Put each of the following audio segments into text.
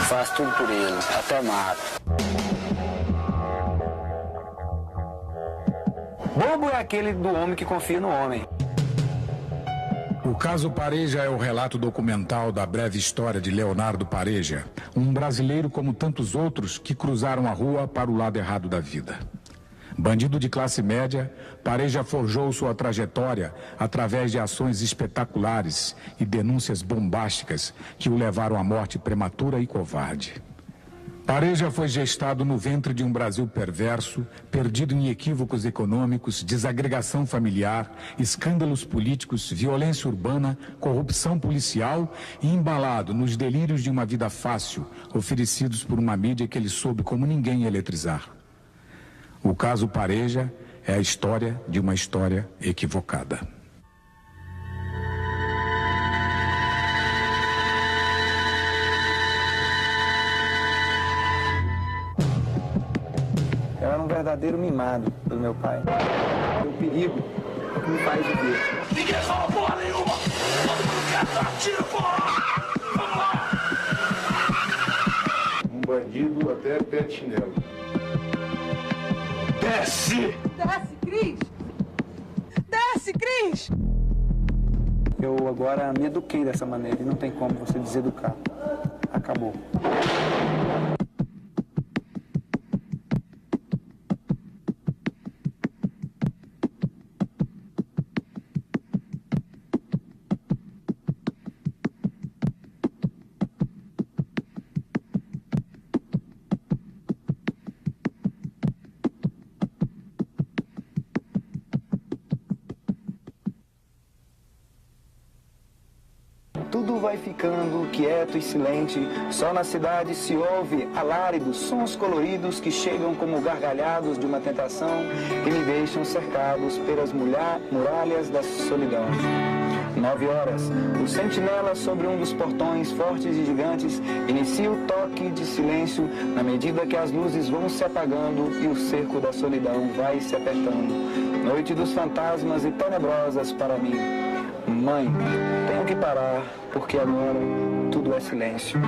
Faço tudo por ele, até mato. Bobo é aquele do homem que confia no homem. O caso Pareja é o relato documental da breve história de Leonardo Pareja, um brasileiro como tantos outros que cruzaram a rua para o lado errado da vida. Bandido de classe média, Pareja forjou sua trajetória através de ações espetaculares e denúncias bombásticas que o levaram à morte prematura e covarde. Pareja foi gestado no ventre de um Brasil perverso, perdido em equívocos econômicos, desagregação familiar, escândalos políticos, violência urbana, corrupção policial e embalado nos delírios de uma vida fácil, oferecidos por uma mídia que ele soube como ninguém eletrizar. O caso Pareja é a história de uma história equivocada. Eu era um verdadeiro mimado pelo meu pai. O perigo é o que me faz viver. Ninguém fala porra nenhuma! Todo mundo quer dar tiro, porra! Vamos lá! Um bandido até pé de chinelo. Desce! Desce, Cris! Desce, Cris! Eu agora me eduquei dessa maneira e não tem como você deseducar. Acabou. Tudo vai ficando quieto e silente, só na cidade se ouve alaridos, sons coloridos que chegam como gargalhados de uma tentação e me deixam cercados pelas muralhas da solidão. 9 horas, o sentinela sobre um dos portões fortes e gigantes inicia o toque de silêncio na medida que as luzes vão se apagando e o cerco da solidão vai se apertando. Noite dos fantasmas e tenebrosas para mim. Mãe, tenho que parar, porque agora tudo é silêncio.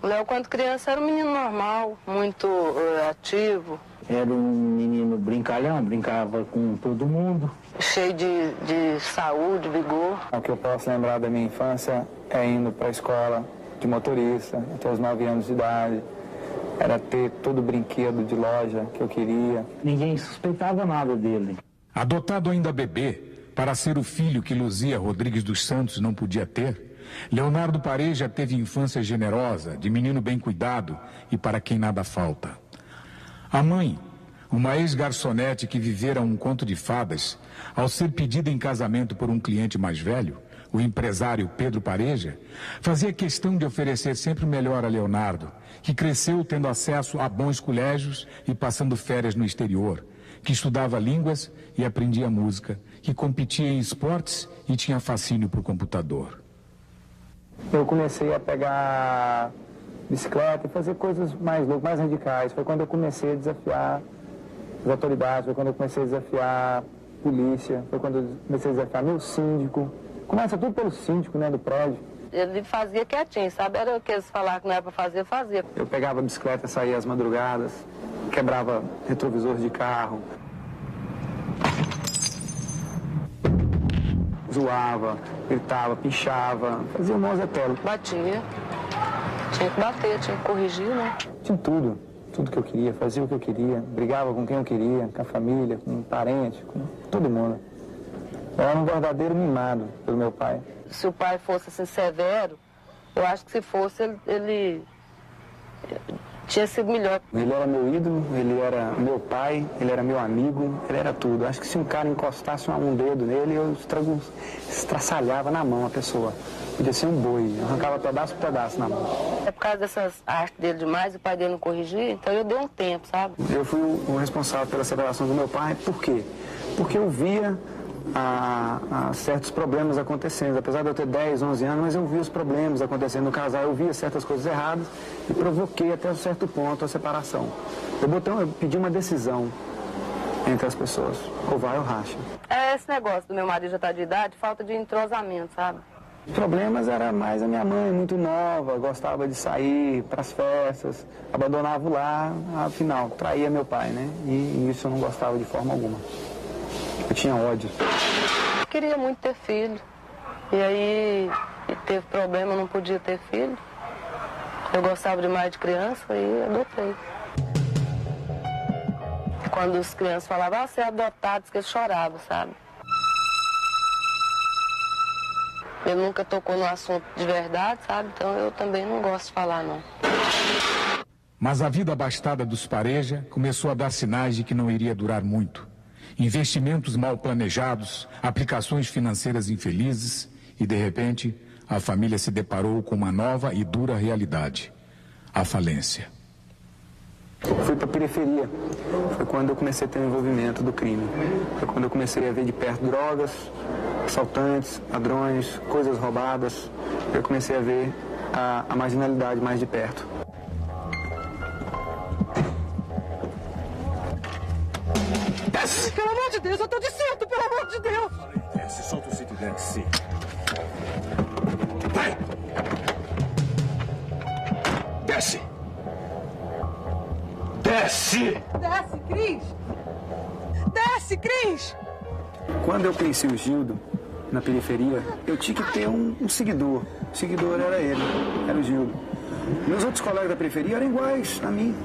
O Léo, quando criança, era um menino normal, muito ativo. Era um menino brincalhão, brincava com todo mundo. Cheio de saúde, vigor. O que eu posso lembrar da minha infância é indo para a escola de motorista, até os 9 anos de idade. Era ter todo o brinquedo de loja que eu queria. Ninguém suspeitava nada dele. Adotado ainda bebê, para ser o filho que Luzia Rodrigues dos Santos não podia ter, Leonardo Pareja teve infância generosa, de menino bem cuidado e para quem nada falta. A mãe, uma ex-garçonete que vivera um conto de fadas, ao ser pedida em casamento por um cliente mais velho, o empresário Pedro Pareja, fazia questão de oferecer sempre o melhor a Leonardo, que cresceu tendo acesso a bons colégios e passando férias no exterior, que estudava línguas e aprendia música, que competia em esportes e tinha fascínio por computador. Eu comecei a pegar bicicleta e fazer coisas mais loucas, mais radicais. Foi quando eu comecei a desafiar as autoridades, foi quando eu comecei a desafiar a polícia, foi quando eu comecei a desafiar meu síndico. Começa tudo pelo síndico, né, do prédio. Ele fazia quietinho, sabe? Era o que eles falavam que não era pra fazer, eu fazia. Eu pegava a bicicleta, saía às madrugadas, quebrava retrovisor de carro. Zoava, gritava, pinchava, fazia um monzetelo. Batia. Tinha que bater, tinha que corrigir, né? Tinha tudo, tudo que eu queria, fazia o que eu queria, brigava com quem eu queria, com a família, com parente, com todo mundo. Eu era um verdadeiro mimado pelo meu pai. Se o pai fosse assim severo, eu acho que se fosse, ele tinha sido melhor. Ele era meu ídolo, ele era meu pai, ele era meu amigo, ele era tudo. Eu acho que se um cara encostasse um dedo nele, eu estraçalhava na mão a pessoa. Podia ser um boi, eu arrancava pedaço por pedaço na mão. É por causa dessas artes dele demais, o pai dele não corrigia, então eu dei um tempo, sabe? Eu fui o responsável pela separação do meu pai, por quê? Porque eu via certos problemas acontecendo. Apesar de eu ter 10, 11 anos, mas eu vi os problemas acontecendo no casal, eu via certas coisas erradas e provoquei até um certo ponto a separação. Eu pedi uma decisão entre as pessoas, ou vai ou racha. É esse negócio do meu marido já estar de idade, falta de entrosamento, sabe? Os problemas era mais a minha mãe, muito nova, gostava de sair para as festas, abandonava o lar, afinal, traía meu pai, né? E isso eu não gostava de forma alguma. Eu tinha ódio. Eu queria muito ter filho. E aí teve problema, não podia ter filho. Eu gostava demais de criança e adotei. Quando as crianças falavam, você é adotado, que eles choravam, sabe? Ele nunca tocou no assunto de verdade, sabe? Então eu também não gosto de falar, não. Mas a vida abastada dos Pareja começou a dar sinais de que não iria durar muito. Investimentos mal planejados, aplicações financeiras infelizes e, de repente, a família se deparou com uma nova e dura realidade: a falência. Fui para a periferia. Foi quando eu comecei a ter o envolvimento do crime. Foi quando eu comecei a ver de perto drogas, assaltantes, ladrões, coisas roubadas. Eu comecei a ver a marginalidade mais de perto. Desce! Pelo amor de Deus, eu tô de certo, pelo amor de Deus! Desce, solta o cinto e desce. Vai! Desce! Desce! Desce, Cris! Desce, Cris! Quando eu conheci o Gildo, na periferia, eu tinha que ter um seguidor. O seguidor era ele, era o Gildo. Meus outros colegas da periferia eram iguais a mim.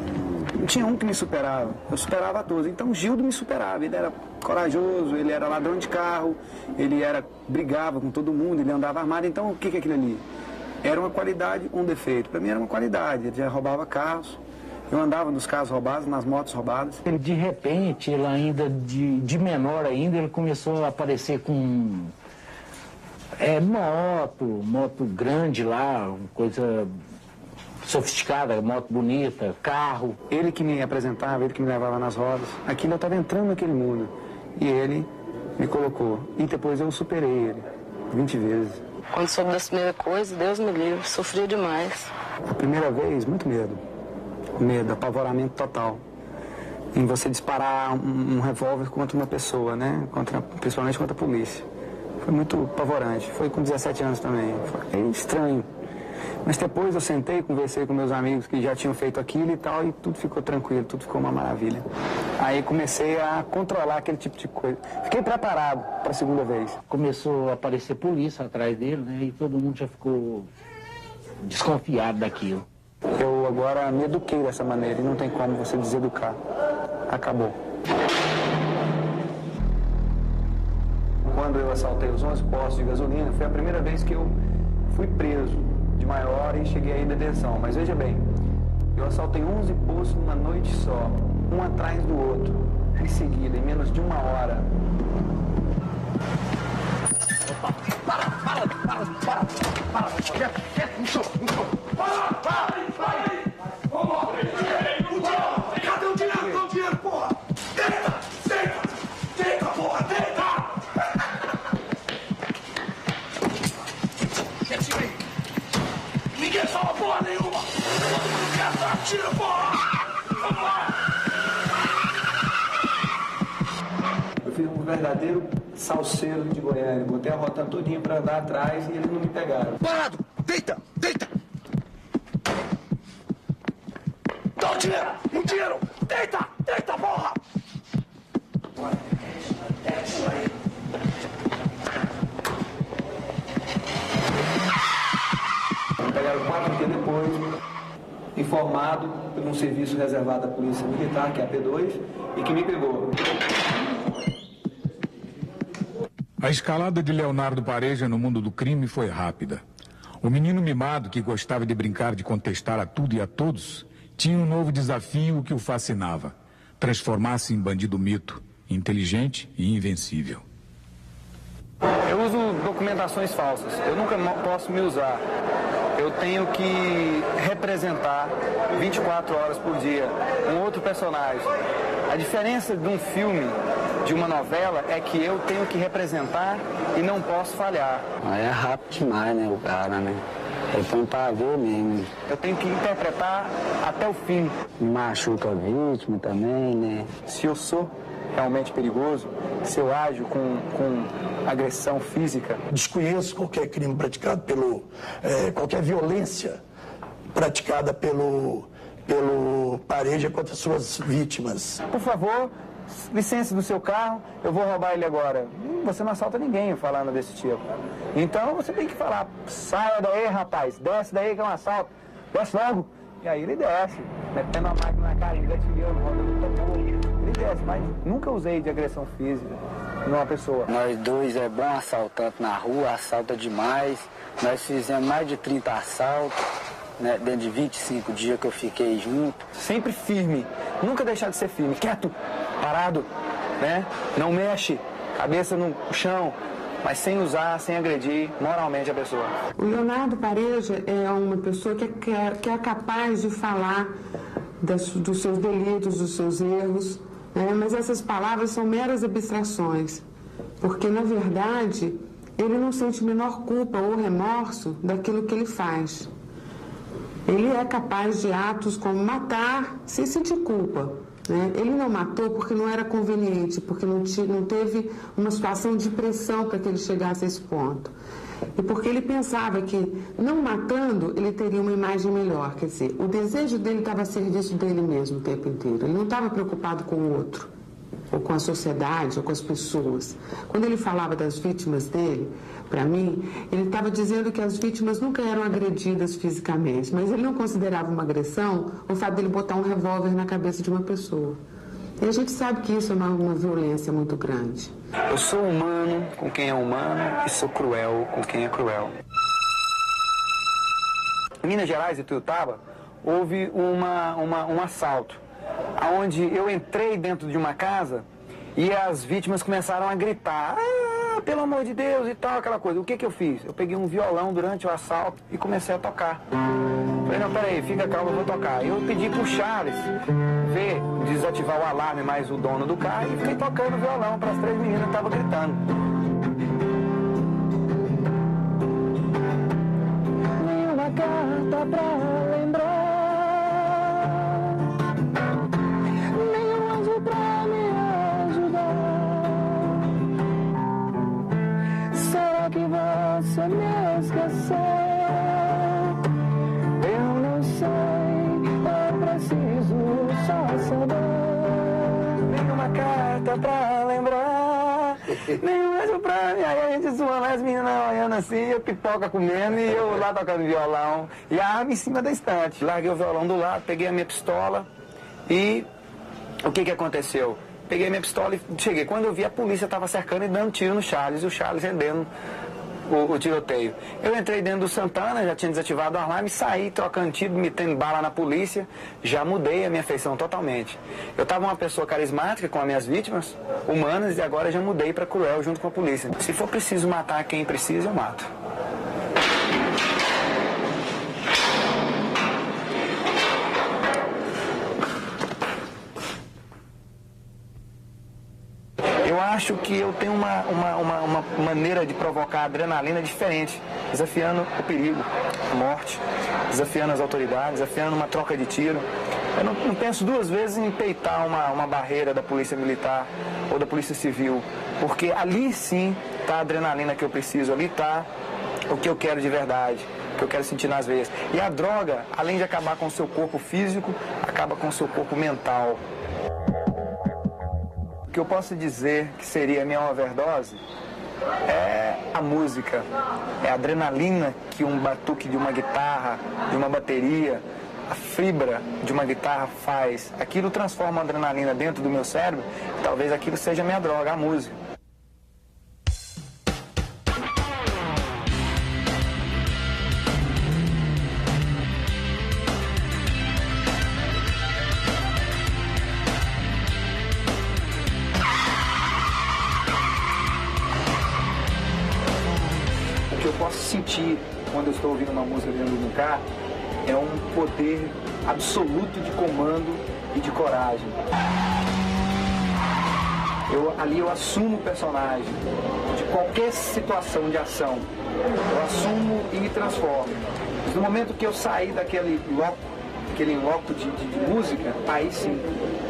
Não tinha um que me superava, eu superava a todos. Então o Gildo me superava, ele era corajoso, ele era ladrão de carro, brigava com todo mundo, ele andava armado. Então o que é aquilo ali? Era uma qualidade ou um defeito? Para mim era uma qualidade, ele já roubava carros. Eu andava nos carros roubados, nas motos roubadas. Ele, de repente, ele ainda, de menor ainda, ele começou a aparecer com moto grande lá, coisa sofisticada, moto bonita, carro. Ele que me apresentava, ele que me levava nas rodas. Aquilo eu estava entrando naquele mundo. E ele me colocou. E depois eu superei ele 20 vezes. Quando soube das primeiras coisas, Deus me livre, sofria demais. A primeira vez, muito medo. Medo, apavoramento total. Em você disparar um revólver contra uma pessoa, né? Principalmente contra a polícia. Foi muito apavorante. Foi com 17 anos também. Foi estranho. Mas depois eu sentei, conversei com meus amigos que já tinham feito aquilo e tal, e tudo ficou tranquilo, tudo ficou uma maravilha. Aí comecei a controlar aquele tipo de coisa. Fiquei preparado para a segunda vez. Começou a aparecer polícia atrás dele, né? E todo mundo já ficou desconfiado daquilo. Eu agora me eduquei dessa maneira e não tem como você deseducar. Acabou. Quando eu assaltei os 11 postos de gasolina, foi a primeira vez que eu fui preso de maior e cheguei aí em detenção. Mas veja bem, eu assaltei 11 postos numa noite só, um atrás do outro, em seguida, em menos de uma hora. Cadê o dinheiro? Cadê o dinheiro, porra? Deita, porra, deita! Ninguém fala porra nenhuma! Todo mundo quer dar tiro, porra! Vamos lá! Eu fiz um verdadeiro salseiro de Goiânia. Botei a rota todinha pra andar atrás e eles não me pegaram. Parado! Deita! Deita! Dá o dinheiro! O dinheiro! Deita! Deita, porra! Me pegaram 4 dias depois, informado por um serviço reservado à Polícia Militar, que é a P2, e que me pegou. A escalada de Leonardo Pareja no mundo do crime foi rápida. O menino mimado, que gostava de brincar de contestar a tudo e a todos, tinha um novo desafio que o fascinava: transformar-se em bandido mito, inteligente e invencível. Eu uso documentações falsas. Eu nunca posso me usar. Eu tenho que representar 24 horas por dia um outro personagem. A diferença de um filme, de uma novela, é que eu tenho que representar e não posso falhar. Aí é rápido demais, né, o cara, né? Ele põe pra ver mesmo. Eu tenho que interpretar até o fim. Machuca a vítima também, né? Se eu sou realmente perigoso, se eu ajo com agressão física. Desconheço qualquer crime praticado qualquer violência praticada pelo Pareja contra suas vítimas. Por favor, licença do seu carro, eu vou roubar ele agora. Você não assalta ninguém falando desse tipo. Então você tem que falar, saia daí, rapaz, desce daí que é um assalto, desce logo. E aí ele desce, metendo a máquina na cara, engatilhando, rodando o tambor. Ele desce, mas nunca usei de agressão física numa pessoa. Nós dois é bom assaltante na rua, assalta demais. Nós fizemos mais de 30 assaltos, né, dentro de 25 dias que eu fiquei junto. Sempre firme, nunca deixar de ser firme, quieto, parado, né? Não mexe, cabeça no chão, mas sem usar, sem agredir moralmente a pessoa. O Leonardo Pareja é uma pessoa que é capaz de falar dos seus delitos, dos seus erros, né? Mas essas palavras são meras abstrações, porque, na verdade, ele não sente menor culpa ou remorso daquilo que ele faz. Ele é capaz de atos como matar sem sentir culpa, né? Ele não matou porque não era conveniente, porque não teve uma situação de pressão para que ele chegasse a esse ponto. E porque ele pensava que, não matando, ele teria uma imagem melhor. Quer dizer, o desejo dele estava a serviço dele mesmo o tempo inteiro. Ele não estava preocupado com o outro, ou com a sociedade, ou com as pessoas. Quando ele falava das vítimas dele, para mim, ele estava dizendo que as vítimas nunca eram agredidas fisicamente, mas ele não considerava uma agressão o fato dele botar um revólver na cabeça de uma pessoa. E a gente sabe que isso é uma violência muito grande. Eu sou humano com quem é humano e sou cruel com quem é cruel. Em Minas Gerais e Tuiutaba, houve um assalto, onde eu entrei dentro de uma casa e as vítimas começaram a gritar, pelo amor de Deus e tal, aquela coisa. O que eu fiz? Eu peguei um violão durante o assalto e comecei a tocar. Falei, não, peraí, fica calmo, eu vou tocar. Eu pedi pro Charles desativar o alarme mais o dono do carro e fiquei tocando violão para as 3 meninas que estavam gritando. Nenhuma carta pra lembrar, nenhum anjo pra me ajudar. Será que você me esqueceu? Eu não sei, eu preciso só saber. Nenhuma carta pra lembrar, nenhum anjo pra mim. Aí a gente zoando as meninas olhando assim, eu pipoca comendo e eu lá tocando violão. E a arma em cima da estante. Larguei o violão do lado, peguei a minha pistola e o que aconteceu? Peguei minha pistola e cheguei. Quando eu vi, a polícia estava cercando e dando tiro no Charles, e o Charles rendendo o tiroteio. Eu entrei dentro do Santana, já tinha desativado o alarme, saí trocando tiro, metendo bala na polícia, já mudei a minha feição totalmente. Eu estava uma pessoa carismática com as minhas vítimas, humanas, e agora já mudei para cruel junto com a polícia. Se for preciso matar quem precisa, eu mato. Eu acho que eu tenho uma maneira de provocar adrenalina diferente, desafiando o perigo, a morte, desafiando as autoridades, desafiando uma troca de tiro. Eu não penso 2 vezes em peitar uma barreira da polícia militar ou da polícia civil, porque ali sim está a adrenalina que eu preciso, ali está o que eu quero de verdade, o que eu quero sentir nas veias. E a droga, além de acabar com o seu corpo físico, acaba com o seu corpo mental. O que eu posso dizer que seria a minha overdose é a música, é a adrenalina que um batuque de uma guitarra, de uma bateria, a fibra de uma guitarra faz. Aquilo transforma a adrenalina dentro do meu cérebro, e talvez aquilo seja a minha droga, a música. O que eu posso sentir quando eu estou ouvindo uma música dentro de um carro é um poder absoluto de comando e de coragem. Ali eu assumo o personagem de qualquer situação de ação. Eu assumo e me transformo. No momento que eu saí daquele loco de música, aí sim,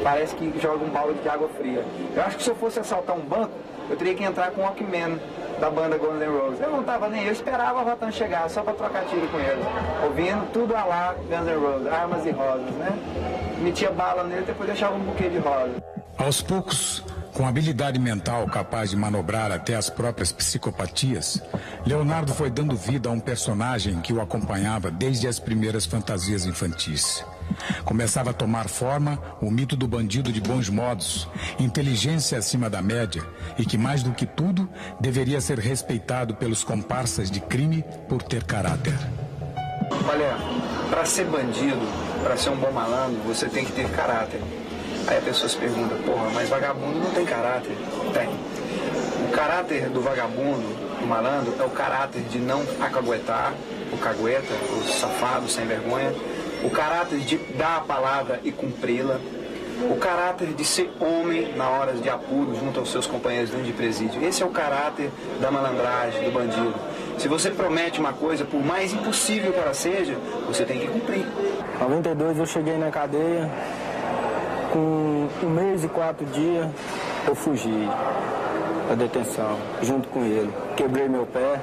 parece que joga um balde de água fria. Eu acho que se eu fosse assaltar um banco, eu teria que entrar com o Walkman da banda Guns N' Roses. Eu não tava nem, eu esperava a Rotan chegar só para trocar tiro com ele, ouvindo tudo a lá Guns N' Roses, armas e rosas, né? Metia bala nele, depois deixava um buquê de rosa. Aos poucos, com habilidade mental capaz de manobrar até as próprias psicopatias, Leonardo foi dando vida a um personagem que o acompanhava desde as primeiras fantasias infantis. Começava a tomar forma o mito do bandido de bons modos, inteligência acima da média e que, mais do que tudo, deveria ser respeitado pelos comparsas de crime por ter caráter. Olha, para ser bandido, para ser um bom malandro, você tem que ter caráter. Aí a pessoa se pergunta, porra, mas vagabundo não tem caráter? Tem. O caráter do vagabundo, do malandro, é o caráter de não acaguetar, o cagueta, o safado, sem vergonha. O caráter de dar a palavra e cumpri-la. O caráter de ser homem na hora de apuro junto aos seus companheiros dentro de presídio. Esse é o caráter da malandragem, do bandido. Se você promete uma coisa, por mais impossível que ela seja, você tem que cumprir. Em 92 eu cheguei na cadeia, com 1 mês e 4 dias eu fugi da detenção, junto com ele. Quebrei meu pé,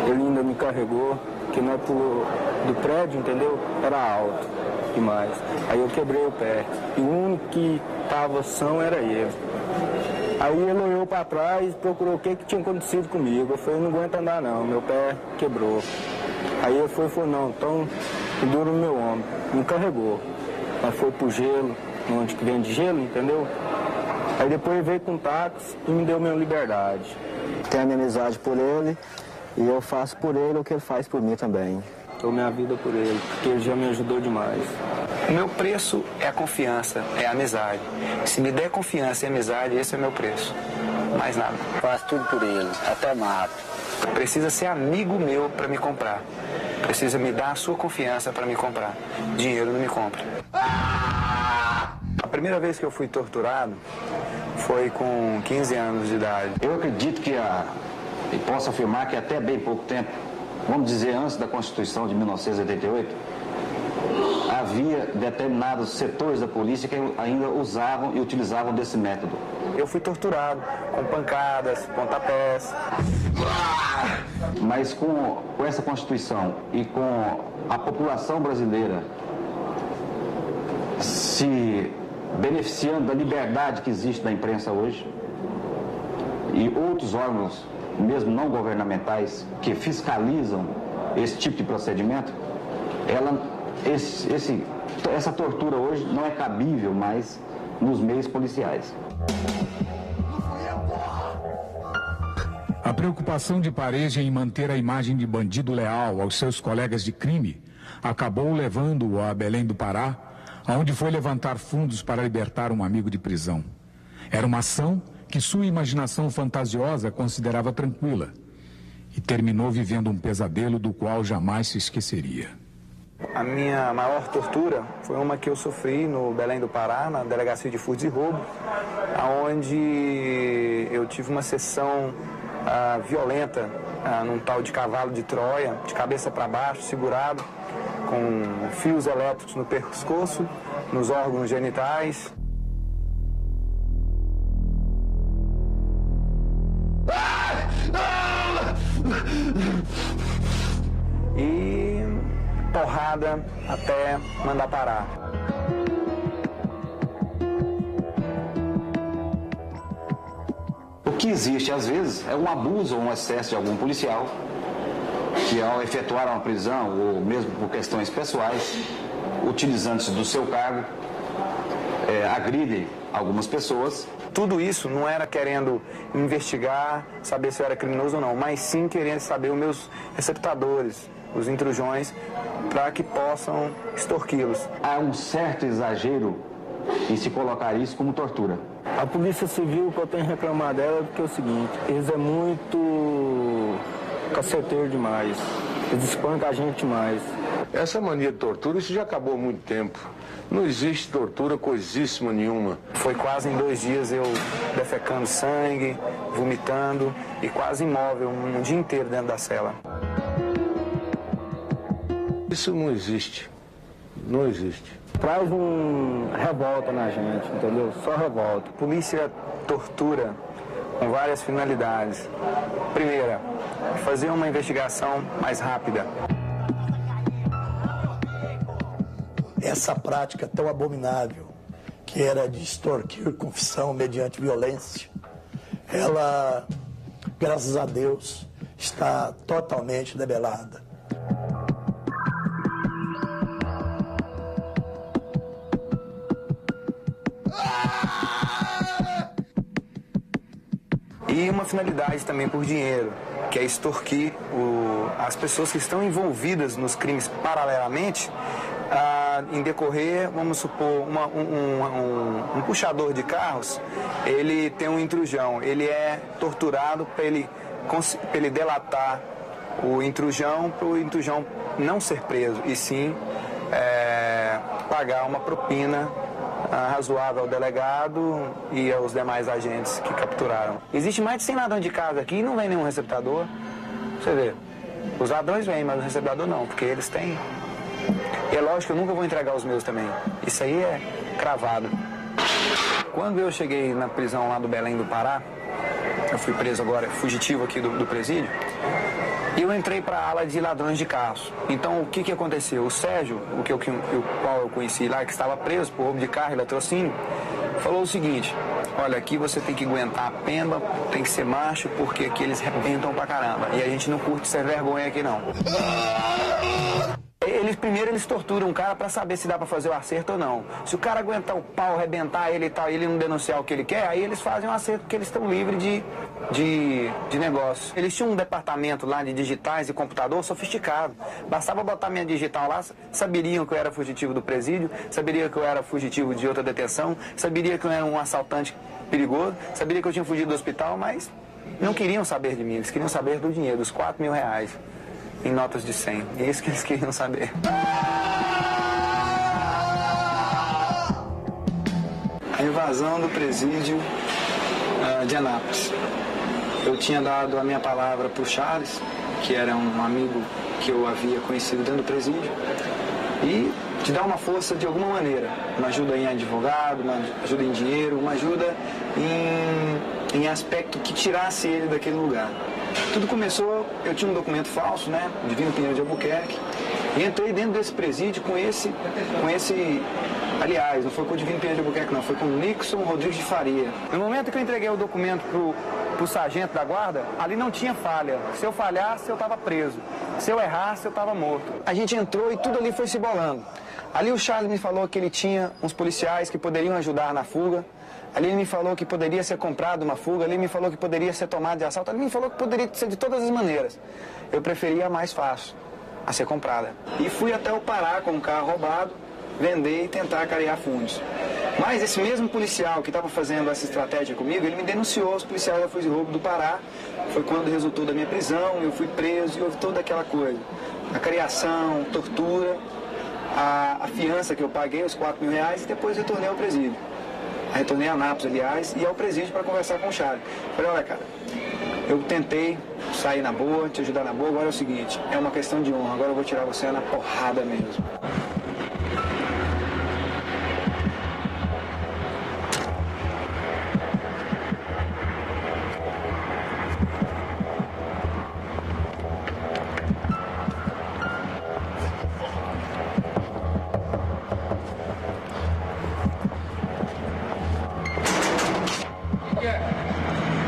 ele ainda me carregou, que não é do prédio, entendeu? Era alto demais. Aí eu quebrei o pé. E o único que estava são era ele. Aí ele olhou para trás e procurou o que tinha acontecido comigo. Eu falei, não aguento andar não, meu pé quebrou. Aí ele falou, não, então pendura no meu ombro. Me carregou. Mas foi pro gelo, onde que vende gelo, entendeu? Aí depois ele veio com táxi e me deu minha liberdade. Tenho a minha amizade por ele e eu faço por ele o que ele faz por mim também. Dou minha vida por ele, porque ele já me ajudou demais. O meu preço é a confiança, é a amizade. Se me der confiança e amizade, esse é o meu preço. Mais nada. Faço tudo por ele, até mato. Precisa ser amigo meu para me comprar. Precisa me dar a sua confiança para me comprar. Dinheiro não me compra. A primeira vez que eu fui torturado foi com 15 anos de idade. Eu acredito que e posso afirmar que até bem pouco tempo, vamos dizer antes da Constituição de 1988, havia determinados setores da polícia que ainda usavam e utilizavam desse método. Eu fui torturado com pancadas, pontapés. Mas com essa Constituição e com a população brasileira se beneficiando da liberdade que existe na imprensa hoje e outros órgãos, mesmo não governamentais, que fiscalizam esse tipo de procedimento, essa tortura hoje não é cabível mais nos meios policiais. A preocupação de Pareja em manter a imagem de bandido leal aos seus colegas de crime acabou levando-o a Belém do Pará, onde foi levantar fundos para libertar um amigo de prisão. Era uma ação que sua imaginação fantasiosa considerava tranquila e terminou vivendo um pesadelo do qual jamais se esqueceria. A minha maior tortura foi uma que eu sofri no Belém do Pará, na Delegacia de Furtos e Roubo, onde eu tive uma sessão violenta num tal de cavalo de Troia, de cabeça para baixo, segurado, com fios elétricos no pescoço, nos órgãos genitais. E porrada até mandar parar. O que existe, às vezes, é um abuso ou um excesso de algum policial que, ao efetuar uma prisão, ou mesmo por questões pessoais, utilizando-se do seu cargo, agridem algumas pessoas. Tudo isso não era querendo investigar, saber se eu era criminoso ou não, mas sim querendo saber os meus receptadores, os intrusões, para que possam extorquí-los. Há um certo exagero em se colocar isso como tortura. A Polícia Civil, que eu tenho reclamado dela, é porque é o seguinte, eles é muito caceteiro demais, eles espancam a gente demais. Essa mania de tortura, isso já acabou há muito tempo. Não existe tortura coisíssima nenhuma. Foi quase em 2 dias eu defecando sangue, vomitando e quase imóvel um dia inteiro dentro da cela. Isso não existe. Não existe. Traz revolta na gente, entendeu? Só revolta. Polícia tortura com várias finalidades. Primeira, fazer uma investigação mais rápida. Essa prática tão abominável, que era de extorquir confissão mediante violência, ela, graças a Deus, está totalmente debelada. E uma finalidade também por dinheiro, que é extorquir as pessoas que estão envolvidas nos crimes paralelamente, em decorrer, vamos supor, um puxador de carros, ele tem um intrujão, ele é torturado para ele delatar o intrujão, para o intrujão não ser preso, e sim pagar uma propina razoável ao delegado e aos demais agentes que capturaram. Existe mais de 100 ladrões de casa aqui e não vem nenhum receptador. Você vê, os ladrões vêm, mas o receptador não, porque eles têm. E é lógico que eu nunca vou entregar os meus também. Isso aí é cravado. Quando eu cheguei na prisão lá do Belém do Pará, eu fui preso agora, fugitivo aqui do presídio, e eu entrei para a ala de ladrões de carros. Então, o que aconteceu? O Sérgio, o qual eu conheci lá, que estava preso por roubo de carro e latrocínio, falou o seguinte: olha, aqui você tem que aguentar a pemba, tem que ser macho, porque aqui eles rebentam pra caramba. E a gente não curte ser vergonha aqui, não. Primeiro eles torturam o cara para saber se dá para fazer o acerto ou não. Se o cara aguentar o pau, arrebentar ele e tal, ele não denunciar o que ele quer, aí eles fazem um acerto porque eles estão livres de negócio. Eles tinham um departamento lá de digitais e computador sofisticado. Bastava botar minha digital lá, saberiam que eu era fugitivo do presídio, saberiam que eu era fugitivo de outra detenção, saberiam que eu era um assaltante perigoso, saberiam que eu tinha fugido do hospital, mas não queriam saber de mim, eles queriam saber do dinheiro, dos 4 mil reais. Em notas de 100. É isso que eles queriam saber. A invasão do presídio de Anápolis. Eu tinha dado a minha palavra para o Charles, que era um amigo que eu havia conhecido dentro do presídio, e te dar uma força de alguma maneira. Uma ajuda em advogado, uma ajuda em dinheiro, uma ajuda em aspecto que tirasse ele daquele lugar. Tudo começou, eu tinha um documento falso, né, Divino Pinheiro de Albuquerque, e entrei dentro desse presídio com esse, aliás, não foi com o Divino Pinheiro de Albuquerque não, foi com o Nixon Rodrigues de Faria. No momento que eu entreguei o documento pro sargento da guarda, ali não tinha falha. Se eu falhasse, eu estava preso. Se eu errasse, eu estava morto. A gente entrou e tudo ali foi se bolando. Ali o Charles me falou que ele tinha uns policiais que poderiam ajudar na fuga. Ali ele me falou que poderia ser comprado uma fuga, ali ele me falou que poderia ser tomado de assalto, ali ele me falou que poderia ser de todas as maneiras. Eu preferia a mais fácil, a ser comprada. E fui até o Pará com um carro roubado, vender e tentar carear fundos. Mas esse mesmo policial que estava fazendo essa estratégia comigo, ele me denunciou aos policiais da Força de Roubo do Pará. Foi quando resultou da minha prisão, eu fui preso e houve toda aquela coisa. A careação, tortura, a fiança que eu paguei, os 4 mil reais, e depois retornei ao presídio. Retornei a Anápolis, aliás, e ao presídio para conversar com o Charles. Falei, olha, cara, eu tentei sair na boa, te ajudar na boa, agora é o seguinte, é uma questão de honra, agora eu vou tirar você na porrada mesmo.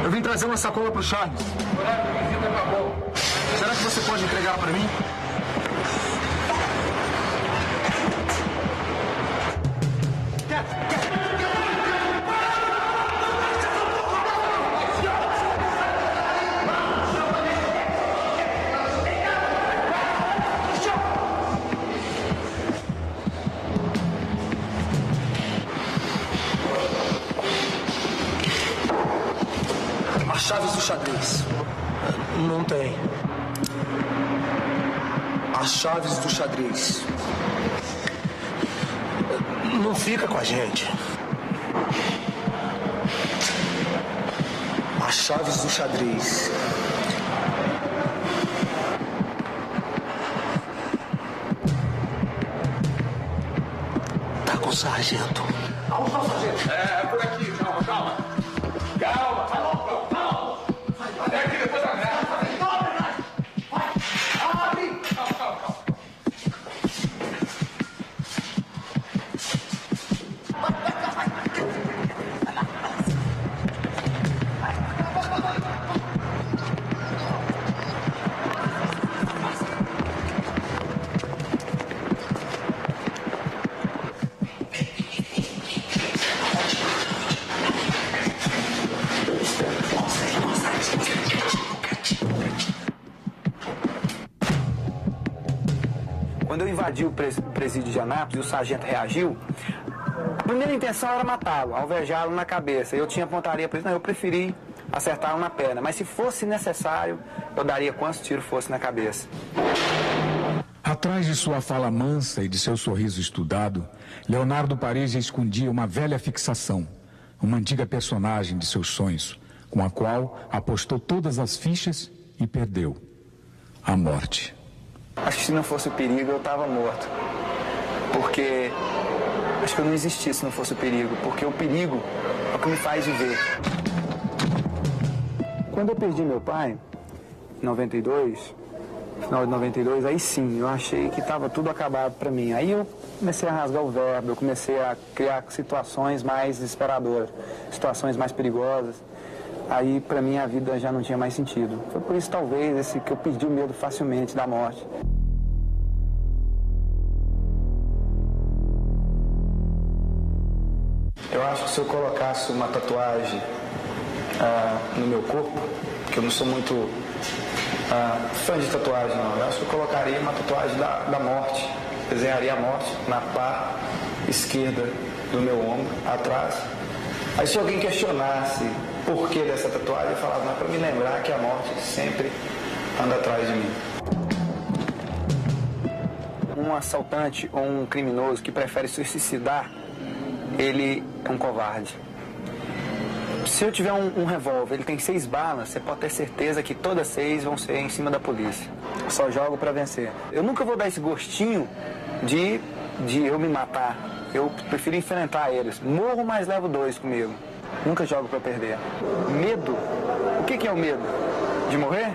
Eu vim trazer uma sacola pro Charles. Será que você pode entregar para mim? As chaves do xadrez. Não tem. As chaves do xadrez. Não fica com a gente. As chaves do xadrez. sargento. Aonde está o sargento? É, por aqui, calma, calma. Calma, calma, calma. Até aqui, depois da merda. Vai, abre. Calma, calma, calma. Quando eu invadi o presídio de Anápolis e o sargento reagiu, a primeira intenção era matá-lo, alvejá-lo na cabeça. Eu tinha pontaria para isso, eu preferi acertá-lo na perna. Mas se fosse necessário, eu daria quantos tiros fosse na cabeça. Atrás de sua fala mansa e de seu sorriso estudado, Leonardo Pareja escondia uma velha fixação, uma antiga personagem de seus sonhos, com a qual apostou todas as fichas e perdeu: a morte. Acho que se não fosse o perigo, eu estava morto. Porque acho que eu não existia se não fosse o perigo. Porque o perigo é o que me faz viver. Quando eu perdi meu pai, em 92, final de 92, aí sim, eu achei que estava tudo acabado para mim. Aí eu comecei a rasgar o verbo, eu comecei a criar situações mais desesperadoras, situações mais perigosas. Aí, para mim, a vida já não tinha mais sentido. Foi por isso, talvez, que eu perdi o medo facilmente da morte. Eu acho que se eu colocasse uma tatuagem no meu corpo, que eu não sou muito fã de tatuagem, não. Eu acho que eu colocaria uma tatuagem da morte. Desenharia a morte na parte esquerda do meu ombro, atrás. Aí, se alguém questionasse o porquê dessa tatuagem, eu falava, mas para me lembrar que a morte sempre anda atrás de mim. Um assaltante ou um criminoso que prefere se suicidar, ele é um covarde. Se eu tiver um revólver, ele tem 6 balas, você pode ter certeza que todas 6 vão ser em cima da polícia. Só jogo para vencer. Eu nunca vou dar esse gostinho de eu me matar. Eu prefiro enfrentar eles. Morro, mas levo 2 comigo. Nunca jogo para perder. Medo? O que é o medo? De morrer?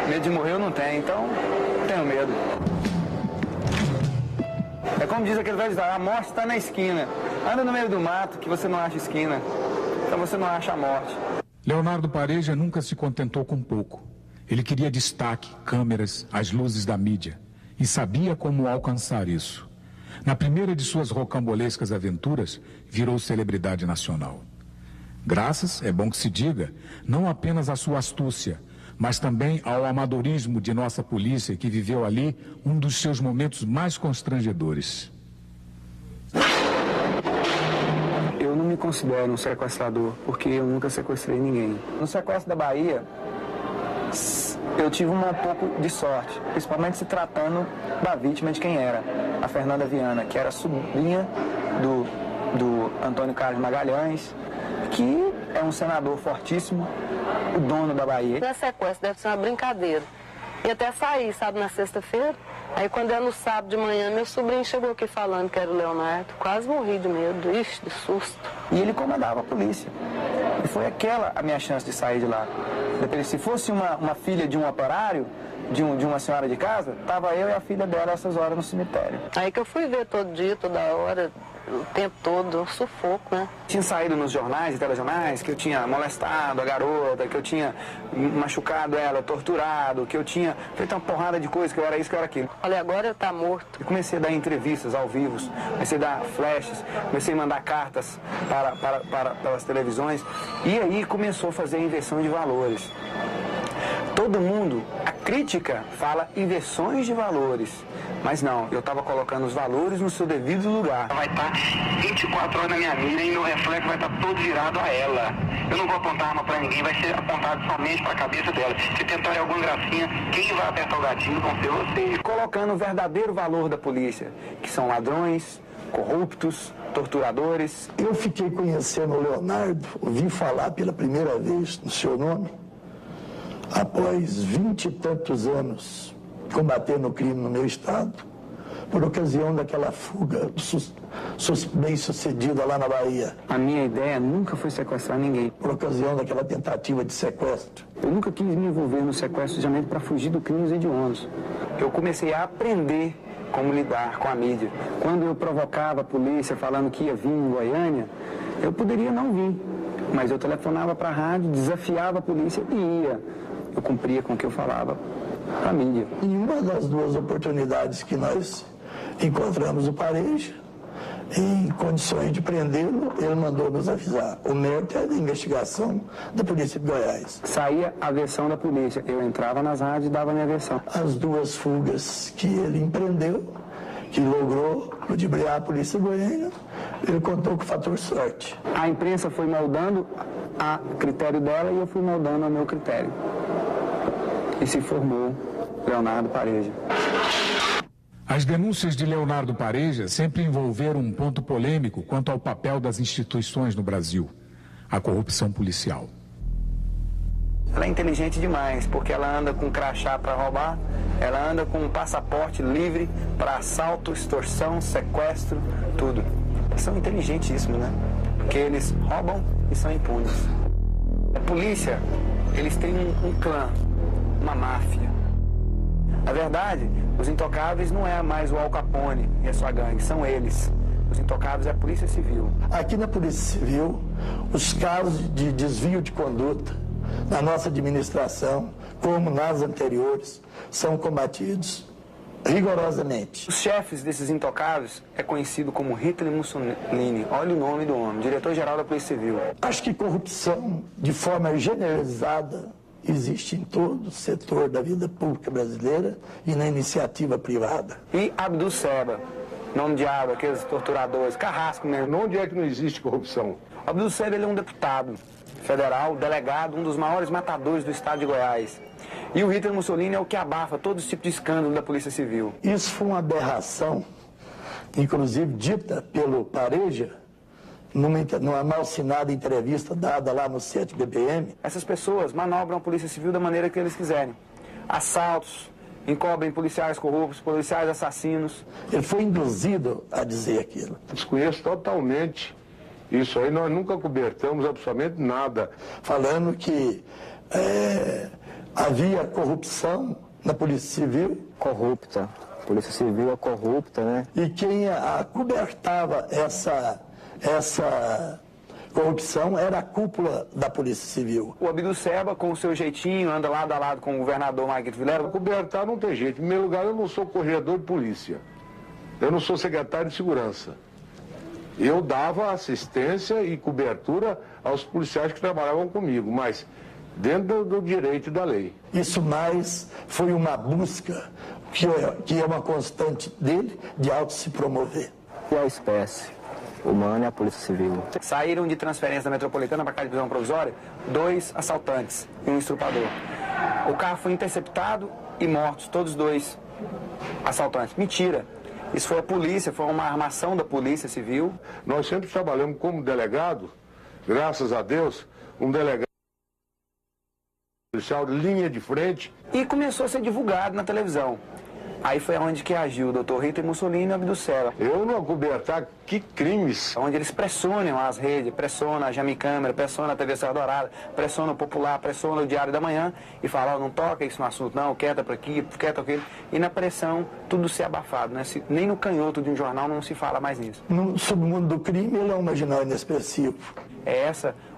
Medo de morrer eu não tenho, então tenho medo. É como diz aquele velho ditado, a morte está na esquina. Anda no meio do mato que você não acha esquina. Então você não acha a morte. Leonardo Pareja nunca se contentou com pouco. Ele queria destaque, câmeras, as luzes da mídia. E sabia como alcançar isso. Na primeira de suas rocambolescas aventuras, virou celebridade nacional. Graças, é bom que se diga, não apenas à sua astúcia, mas também ao amadorismo de nossa polícia, que viveu ali um dos seus momentos mais constrangedores. Eu não me considero um sequestrador, porque eu nunca sequestrei ninguém. No sequestro da Bahia, eu tive um pouco de sorte, principalmente se tratando da vítima de quem era, a Fernanda Viana, que era sobrinha do Antônio Carlos Magalhães, que é um senador fortíssimo, o dono da Bahia. Não é sequestro, deve ser uma brincadeira. E até saí, sabe, na sexta-feira. Aí quando é no sábado de manhã, meu sobrinho chegou aqui falando que era o Leonardo. Quase morri de medo, ixi, de susto. E ele comandava a polícia. E foi aquela a minha chance de sair de lá. Se fosse uma filha de um operário, de uma senhora de casa, estava eu e a filha dela essas horas no cemitério. Aí que eu fui ver todo dia, toda hora, o tempo todo, um sufoco, né? Tinha saído nos jornais e telejornais que eu tinha molestado a garota, que eu tinha machucado ela, torturado, que eu tinha feito uma porrada de coisas, que eu era isso, que eu era aquilo. Falei, agora eu tá morto. E comecei a dar entrevistas ao vivo, comecei a dar flashes, comecei a mandar cartas para as televisões, e aí começou a fazer a inversão de valores. Todo mundo, a crítica fala inversões de valores, mas não, eu estava colocando os valores no seu devido lugar. Vai estar 24 horas na minha mira e meu reflexo vai estar todo virado a ela. Eu não vou apontar arma para ninguém, vai ser apontado somente para a cabeça dela. Se tentarem alguma gracinha, quem vai apertar o gatilho vão ser vocês. Colocando o verdadeiro valor da polícia, que são ladrões, corruptos, torturadores. Eu fiquei conhecendo o Leonardo, ouvi falar pela primeira vez no seu nome, após 20 e tantos anos combatendo o crime no meu estado, por ocasião daquela fuga bem-sucedida lá na Bahia? A minha ideia nunca foi sequestrar ninguém. Por ocasião daquela tentativa de sequestro. Eu nunca quis me envolver no sequestro justamente para fugir do crimes hediondos. Eu comecei a aprender como lidar com a mídia. Quando eu provocava a polícia falando que ia vir em Goiânia, eu poderia não vir, mas eu telefonava para a rádio, desafiava a polícia e ia. Eu cumpria com o que eu falava para a mídia. Em uma das duas oportunidades que nós encontramos o Pareja, em condições de prendê-lo, ele mandou nos avisar. O mérito é da investigação da Polícia de Goiás. Saía a versão da polícia, eu entrava nas rádios e dava a minha versão. As duas fugas que ele empreendeu, que logrou ludibriar a Polícia Goiânia, ele contou com o fator sorte. A imprensa foi moldando a critério dela e eu fui moldando ao meu critério. E se formou Leonardo Pareja. As denúncias de Leonardo Pareja sempre envolveram um ponto polêmico quanto ao papel das instituições no Brasil, a corrupção policial. Ela é inteligente demais, porque ela anda com crachá para roubar, ela anda com um passaporte livre para assalto, extorsão, sequestro, tudo. Eles são inteligentíssimos, né? Porque eles roubam e são impunes. A polícia, eles têm um clã, uma máfia. Na verdade, os intocáveis não é mais o Al Capone e a sua gangue, são eles. Os intocáveis é a Polícia Civil. Aqui na Polícia Civil, os casos de desvio de conduta na nossa administração, como nas anteriores, são combatidos rigorosamente. Os chefes desses intocáveis é conhecido como Hitler Mussolini. Olha o nome do homem, diretor-geral da Polícia Civil. Acho que corrupção, de forma generalizada, existe em todo o setor da vida pública brasileira e na iniciativa privada. E Abdul Seba, nome de água, aqueles torturadores, carrasco mesmo. Onde é que não existe corrupção? Abdul Seba, ele é um deputado federal, delegado, um dos maiores matadores do estado de Goiás. E o Hitler Mussolini é o que abafa todo esse tipo de escândalo da Polícia Civil. Isso foi uma aberração, inclusive dita pelo Pareja, numa mal-assinada entrevista dada lá no 7 BPM. Essas pessoas manobram a Polícia Civil da maneira que eles quiserem. Assaltos, encobrem policiais corruptos, policiais assassinos. Ele foi induzido a dizer aquilo. Desconheço totalmente. Isso aí nós nunca cobertamos absolutamente nada. Falando que havia corrupção na Polícia Civil. Corrupta. A Polícia Civil é corrupta, né? E quem acobertava essa corrupção era a cúpula da Polícia Civil. O Abdul Seba, com o seu jeitinho, anda lado a lado com o governador Marguerite Vilela. Cobertar não tem jeito. Em primeiro lugar, eu não sou corregedor de polícia. Eu não sou secretário de segurança. Eu dava assistência e cobertura aos policiais que trabalhavam comigo, mas dentro do direito e da lei. Isso mais foi uma busca, que é uma constante dele, de auto-se promover. E a espécie humana e a Polícia Civil. Saíram de transferência da Metropolitana para cá de prisão provisória 2 assaltantes e um estrupador. O carro foi interceptado e mortos, todos 2 assaltantes. Mentira. Isso foi a polícia, foi uma armação da Polícia Civil. Nós sempre trabalhamos como delegado, graças a Deus, um delegado policial de linha de frente. E começou a ser divulgado na televisão. Aí foi onde que agiu o doutor Hitler Mussolini e o Abdul Seba. Eu não acobertar que crimes. Onde eles pressionam as redes, pressionam a Jamicâmara, pressionam a TV Serra Dourada, pressionam o Popular, pressionam o Diário da Manhã e falam, não toca isso no assunto não, quieta para aqui, quieta aquilo. E na pressão, tudo se abafado, né? Nem no canhoto de um jornal não se fala mais nisso. No submundo do crime, ele é um marginal inexpressivo. É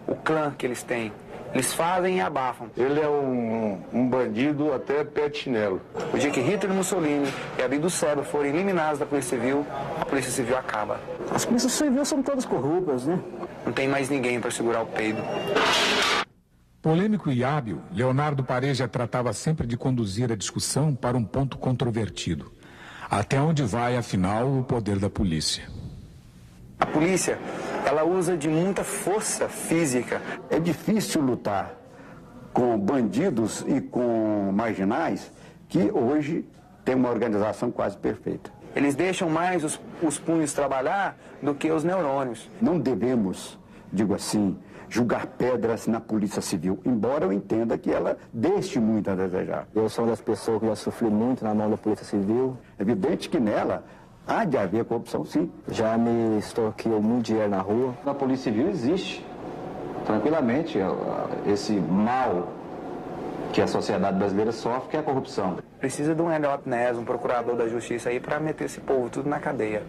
o clã que eles têm. Eles fazem e abafam. Ele é um bandido até pé de chinelo. O dia que Hitler Mussolini e Abdul Seba forem eliminados da Polícia Civil, a Polícia Civil acaba. As polícias civis são todas corruptas, né? Não tem mais ninguém para segurar o peido. Polêmico e hábil, Leonardo Pareja tratava sempre de conduzir a discussão para um ponto controvertido. Até onde vai, afinal, o poder da polícia? A polícia, ela usa de muita força física. É difícil lutar com bandidos e com marginais que hoje tem uma organização quase perfeita. Eles deixam mais os punhos trabalhar do que os neurônios. Não devemos, digo assim, julgar pedras na Polícia Civil, embora eu entenda que ela deixe muito a desejar. Eu sou uma das pessoas que já sofri muito na mão da Polícia Civil. É evidente que nela há de haver corrupção, sim. Já me extorquiu muito dinheiro na rua. Na Polícia Civil existe, tranquilamente, esse mal que a sociedade brasileira sofre, que é a corrupção. Precisa de um Eliot Ness, um procurador da justiça aí, para meter esse povo tudo na cadeia.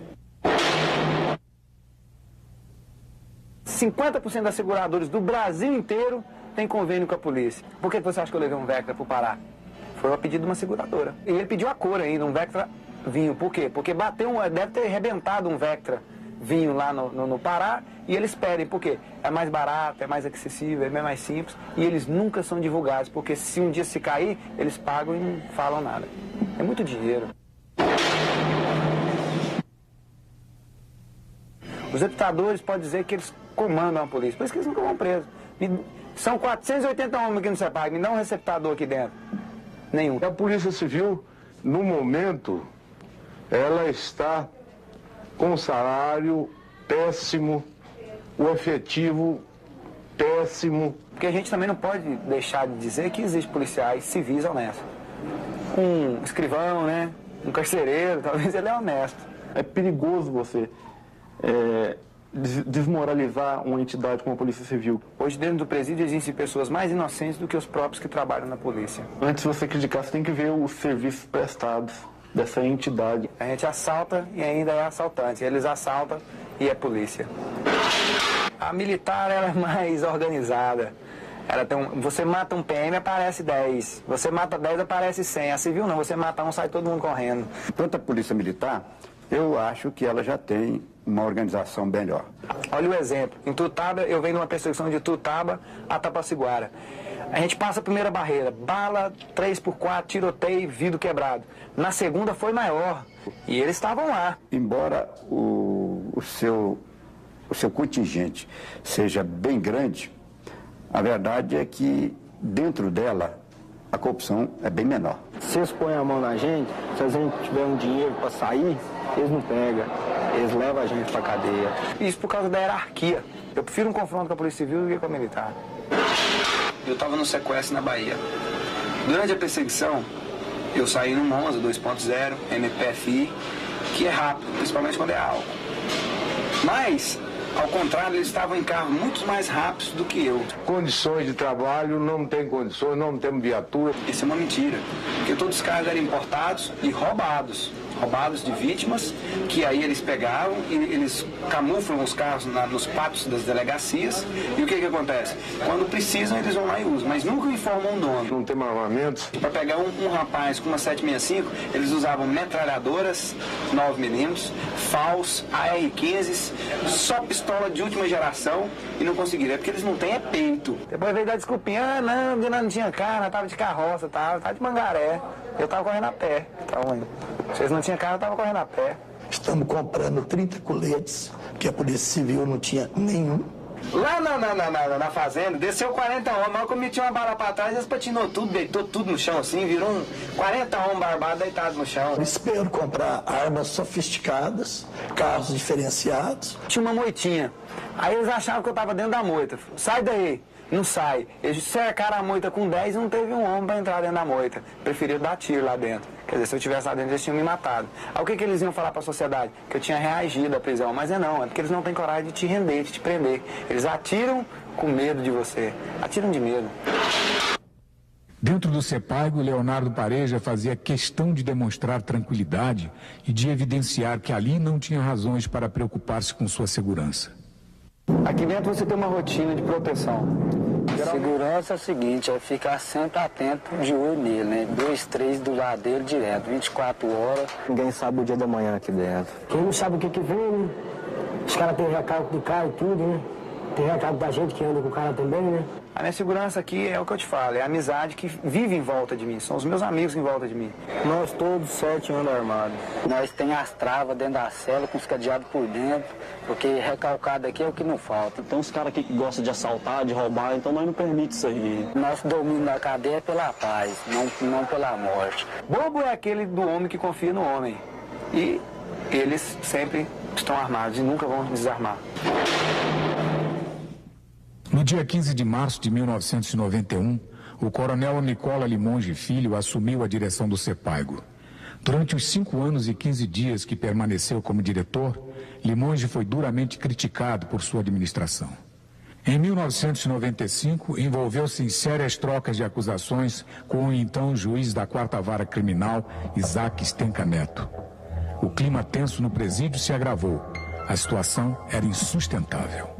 50% das seguradoras do Brasil inteiro tem convênio com a polícia. Por que você acha que eu levei um Vectra pro Pará? Foi a pedido de uma seguradora. E ele pediu a cor ainda, um Vectra vinho. Por quê? Porque deve ter arrebentado um Vectra vinho lá no Pará e eles pedem. Por quê? É mais barato, é mais acessível, é mais simples. E eles nunca são divulgados, porque se um dia se cair, eles pagam e não falam nada. É muito dinheiro. Os deputadores podem dizer que eles comandam a polícia, por isso que eles nunca vão presos. São 480 homens aqui no CEPAG, me dá um receptador aqui dentro. Nenhum. A Polícia Civil, no momento, ela está com um salário péssimo, o efetivo péssimo. Porque a gente também não pode deixar de dizer que existem policiais civis honestos. Um escrivão, né? Um carcereiro, talvez ele é honesto. É perigoso você desmoralizar uma entidade como a Polícia Civil. Hoje dentro do presídio existem pessoas mais inocentes do que os próprios que trabalham na polícia. Antes de você criticar, você tem que ver os serviços prestados dessa entidade. A gente assalta e ainda é assaltante. Eles assaltam e é polícia. A militar ela é mais organizada. Ela tem você mata um PM, aparece 10. Você mata 10, aparece 100. A civil não, você mata um, sai todo mundo correndo. Quanto à Polícia Militar, eu acho que ela já tem uma organização melhor. Olha o exemplo. Em Tutaba, eu venho de uma perseguição de Tutaba a Tapaciguara. A gente passa a primeira barreira, bala, 3x4, tiroteio, vidro quebrado. Na segunda foi maior e eles estavam lá. Embora o seu contingente seja bem grande, a verdade é que dentro dela a corrupção é bem menor. Se eles põem a mão na gente, se a gente tiver um dinheiro para sair, eles não pegam, eles levam a gente para cadeia. Isso por causa da hierarquia. Eu prefiro um confronto com a Polícia Civil do que com a militar. Eu estava no sequestro na Bahia. Durante a perseguição, eu saí no Monza 2.0, MPFI, que é rápido, principalmente quando é álcool. Mas, ao contrário, eles estavam em carros muito mais rápidos do que eu. Condições de trabalho, não tem condições, não temos viatura. Isso é uma mentira, porque todos os carros eram importados e roubados de vítimas, que aí eles pegavam e eles camuflam os carros nos pátios das delegacias. E o que acontece? Quando precisam, eles vão lá e usam, mas nunca informam o dono. Não tem armamentos. Para pegar um rapaz com uma 765, eles usavam metralhadoras 9mm, FAUs, AR-15s, só pistola de última geração e não conseguiram. É porque eles não têm peito. Depois veio dar desculpinha, não tinha carro, eu tava de carroça, tava de Mangaré, eu tava correndo a pé. Se eles não tinham carro, eu tava correndo a pé. Estamos comprando 30 coletes, que a Polícia Civil não tinha nenhum. Lá na fazenda, desceu 40 homens, mas eu cometi uma bala pra trás, eles patinou tudo, deitou tudo no chão assim, virou 40 homens barbados deitados no chão. Espero comprar armas sofisticadas, carros diferenciados. Tinha uma moitinha, aí eles achavam que eu tava dentro da moita, sai daí. Não sai. Eles cercaram a moita com 10 e não teve um homem para entrar dentro da moita. Preferiram dar tiro lá dentro. Quer dizer, se eu tivesse lá dentro, eles tinham me matado. Aí o que eles iam falar para a sociedade? Que eu tinha reagido à prisão. Mas não, é porque eles não têm coragem de te render, de te prender. Eles atiram com medo de você. Atiram de medo. Dentro do CEPAG, o Leonardo Pareja fazia questão de demonstrar tranquilidade e de evidenciar que ali não tinha razões para preocupar-se com sua segurança. Aqui dentro você tem uma rotina de proteção. Segurança é o seguinte, é ficar sempre atento, de olho nele, né? 2, 3 do lado dele direto, 24 horas. Ninguém sabe o dia da manhã aqui dentro. Quem não sabe o que vem, né? Os caras têm recado do cara e tudo, né? Tem recado da gente que anda com o cara também, né? A minha segurança aqui é o que eu te falo, é a amizade que vive em volta de mim, são os meus amigos em volta de mim. Nós todos 7 andam armados. Nós tem as travas dentro da cela, com os cadeados por dentro, porque recalcado aqui é o que não falta. Tem uns caras aqui que gostam de assaltar, de roubar, então nós não permite isso aí. Nosso domínio na cadeia é pela paz, não pela morte. Bobo é aquele do homem que confia no homem. E eles sempre estão armados e nunca vão desarmar. No dia 15 de março de 1991, o coronel Nicola Limonge Filho assumiu a direção do CEPAG. Durante os 5 anos e 15 dias que permaneceu como diretor, Limonge foi duramente criticado por sua administração. Em 1995, envolveu-se em sérias trocas de acusações com o então juiz da 4ª Vara Criminal, Isaac Stenka Neto. O clima tenso no presídio se agravou. A situação era insustentável.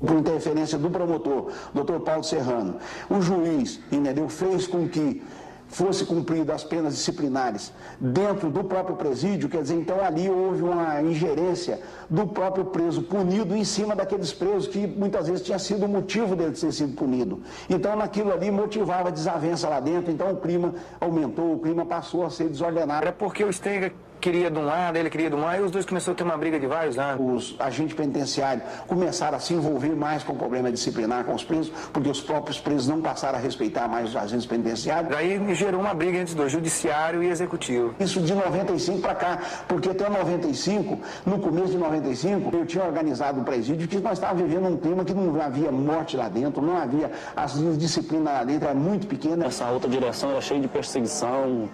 Por interferência do promotor, Dr. Paulo Serrano, o juiz, entendeu, fez com que fosse cumprido as penas disciplinares dentro do próprio presídio, quer dizer, então ali houve uma ingerência do próprio preso punido em cima daqueles presos que muitas vezes tinha sido o motivo dele ter sido punido. Então naquilo ali motivava desavença lá dentro, então o clima aumentou, o clima passou a ser desordenado. Era porque o Stenka queria de um lado, ele queria de um lado, e os dois começaram a ter uma briga de vários anos. Os agentes penitenciários começaram a se envolver mais com o problema disciplinar com os presos, porque os próprios presos não passaram a respeitar mais os agentes penitenciários. Aí gerou uma briga entre os dois, judiciário e executivo. Isso de 95 para cá, porque até 95, no começo de 95, eu tinha organizado um presídio que nós estávamos vivendo um clima que não havia morte lá dentro, não havia, as disciplinas lá dentro eram muito pequenas. Essa outra direção era cheia de perseguição,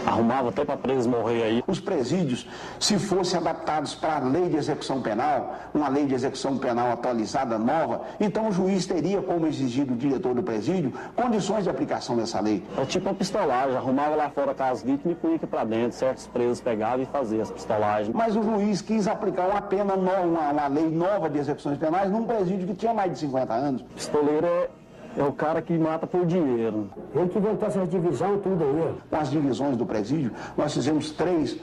arrumava até para presos morrer aí. Os presídios, se fossem adaptados para a lei de execução penal, uma lei de execução penal atualizada, nova, então o juiz teria como exigir do diretor do presídio condições de aplicação dessa lei. É tipo uma pistolagem, arrumava lá fora com as vítimas e punha aqui para dentro, certos presos pegavam e faziam as pistolagens. Mas o juiz quis aplicar uma pena nova, uma lei nova de execuções penais num presídio que tinha mais de 50 anos. Pistoleiro é o cara que mata por dinheiro. Ele que inventou essa divisão, tudo aí. Com as divisões do presídio, nós fizemos três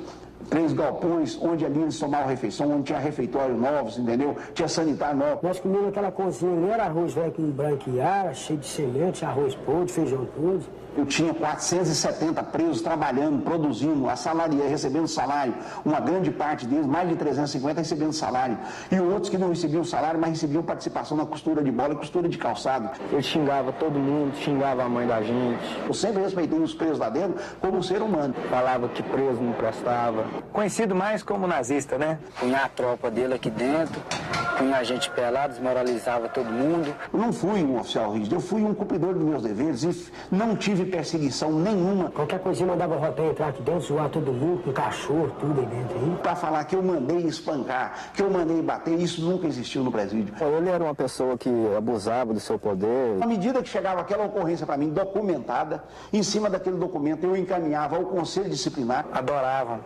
galpões, onde ali eles tomavam refeição, onde tinha refeitório novos, entendeu? Tinha sanitário novo. Nós comíamos aquela cozinha, não era arroz velho com branquear, cheio de semente, arroz podre, feijão podre. Eu tinha 470 presos trabalhando, produzindo, recebendo salário. Uma grande parte deles, mais de 350, recebendo salário. E outros que não recebiam salário, mas recebiam participação na costura de bola e costura de calçado. Eu xingava todo mundo, xingava a mãe da gente. Eu sempre respeitei os presos lá dentro como um ser humano. Falava que preso não prestava. Conhecido mais como nazista, né? Punha a tropa dele aqui dentro, punha a gente pelado, desmoralizava todo mundo. Eu não fui um oficial rígido, eu fui um cumpridor dos meus deveres e não tive perseguição nenhuma. Qualquer coisinha mandava rotar entrar aqui dentro, zoar todo mundo, com cachorro, tudo aí dentro. Aí. Pra falar que eu mandei espancar, que eu mandei bater, isso nunca existiu no presídio. Ele era uma pessoa que abusava do seu poder. À medida que chegava aquela ocorrência para mim documentada, em cima daquele documento eu encaminhava ao conselho disciplinar. Adoravam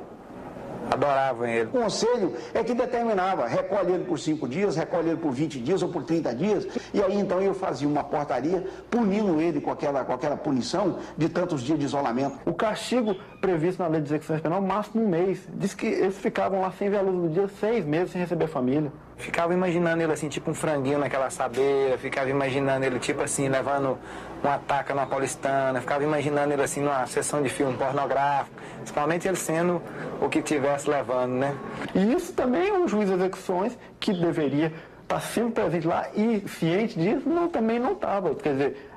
ele. O conselho é que determinava, recolhe ele por 5 dias, recolhe ele por 20 dias ou por 30 dias, e aí então eu fazia uma portaria punindo ele com aquela punição de tantos dias de isolamento. O castigo previsto na lei de execução penal, máximo um mês. Diz que eles ficavam lá sem ver a luz do dia 6 meses sem receber a família. Ficava imaginando ele assim, tipo um franguinho naquela assadeira, ficava imaginando ele tipo assim, levando uma taca numa paulistana, ficava imaginando ele assim numa sessão de filme pornográfico, principalmente ele sendo o que estivesse levando, né? E isso também é um juiz de execuções que deveria estar sempre presente lá e ciente disso, também não estava. Quer dizer,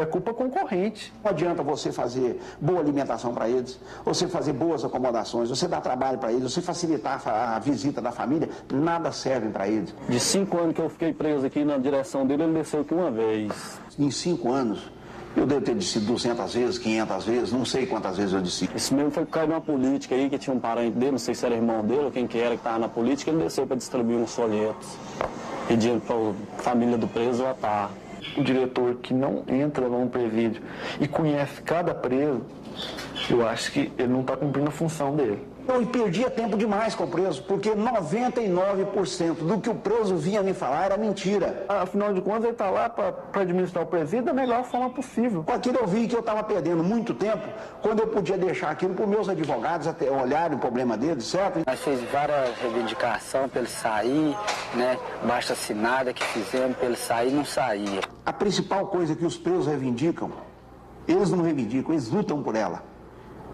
é culpa concorrente. Não adianta você fazer boa alimentação para eles, você fazer boas acomodações, você dar trabalho para eles, você facilitar a visita da família, nada serve para eles. De 5 anos que eu fiquei preso aqui na direção dele, ele desceu aqui uma vez. Em 5 anos, eu devo ter descido 200 vezes, 500 vezes, não sei quantas vezes eu desci. Isso mesmo foi por causa de uma política aí, que tinha um parente dele, não sei se era irmão dele ou quem que era que estava na política, ele desceu para distribuir uns folhetos, pedindo para a família do preso votar. O diretor que não entra num presídio e conhece cada preso, eu acho que ele não está cumprindo a função dele. Eu perdia tempo demais com o preso, porque 99% do que o preso vinha me falar era mentira. Afinal de contas, ele está lá para administrar o presídio da melhor forma possível. Com aquilo eu vi que eu estava perdendo muito tempo, quando eu podia deixar aquilo para os meus advogados até olharem o problema deles, certo? Nós fizemos várias reivindicações para ele sair, né? Baixa assinada que fizemos para ele sair, não saía. A principal coisa que os presos reivindicam, eles não reivindicam, eles lutam por ela,